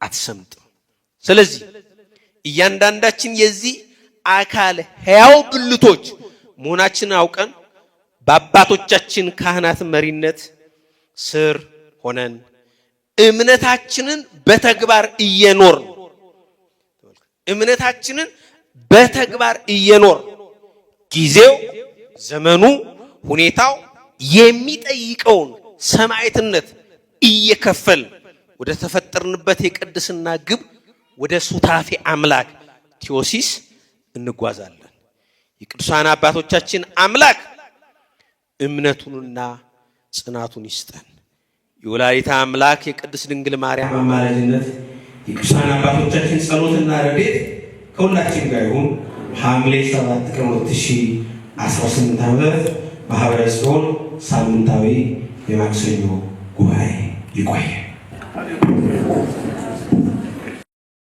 አትሰምጥም። ስለዚህ እያንዳንዳችን የዚህ አካል ሕያው ብልቶች መሆናችንን አውቀን በአባቶቻችን ካህናት መሪነት ስር ሆነን እምነታችንን በተግባር እየኖር ጊዜው፣ ዘመኑ፣ ሁኔታው የሚጠይቀውን ሰማዕትነት እየከፈል ወደ ተፈጠርንበት የቅድስና ግብ ወደ ሱታፌ አምላክ ቴዎሲስ እንጓዛለን። የቅዱሳን አባቶቻችን አምላክ እምነቱንና ጽናቱን ይስጠን። የወላዲተ አምላክ የቅድስት ድንግል ማርያም አማላጅነት፣ የቅዱሳን አባቶቻችን ጸሎትና ረድኤት ከሁላችን ጋር ይሁን። ሐምሌ 7 ቀን 2018 ዓ.ም ማህበረ ጽዮን ሳምንታዊ የማክሰኞ ጉባኤ ይቆያል።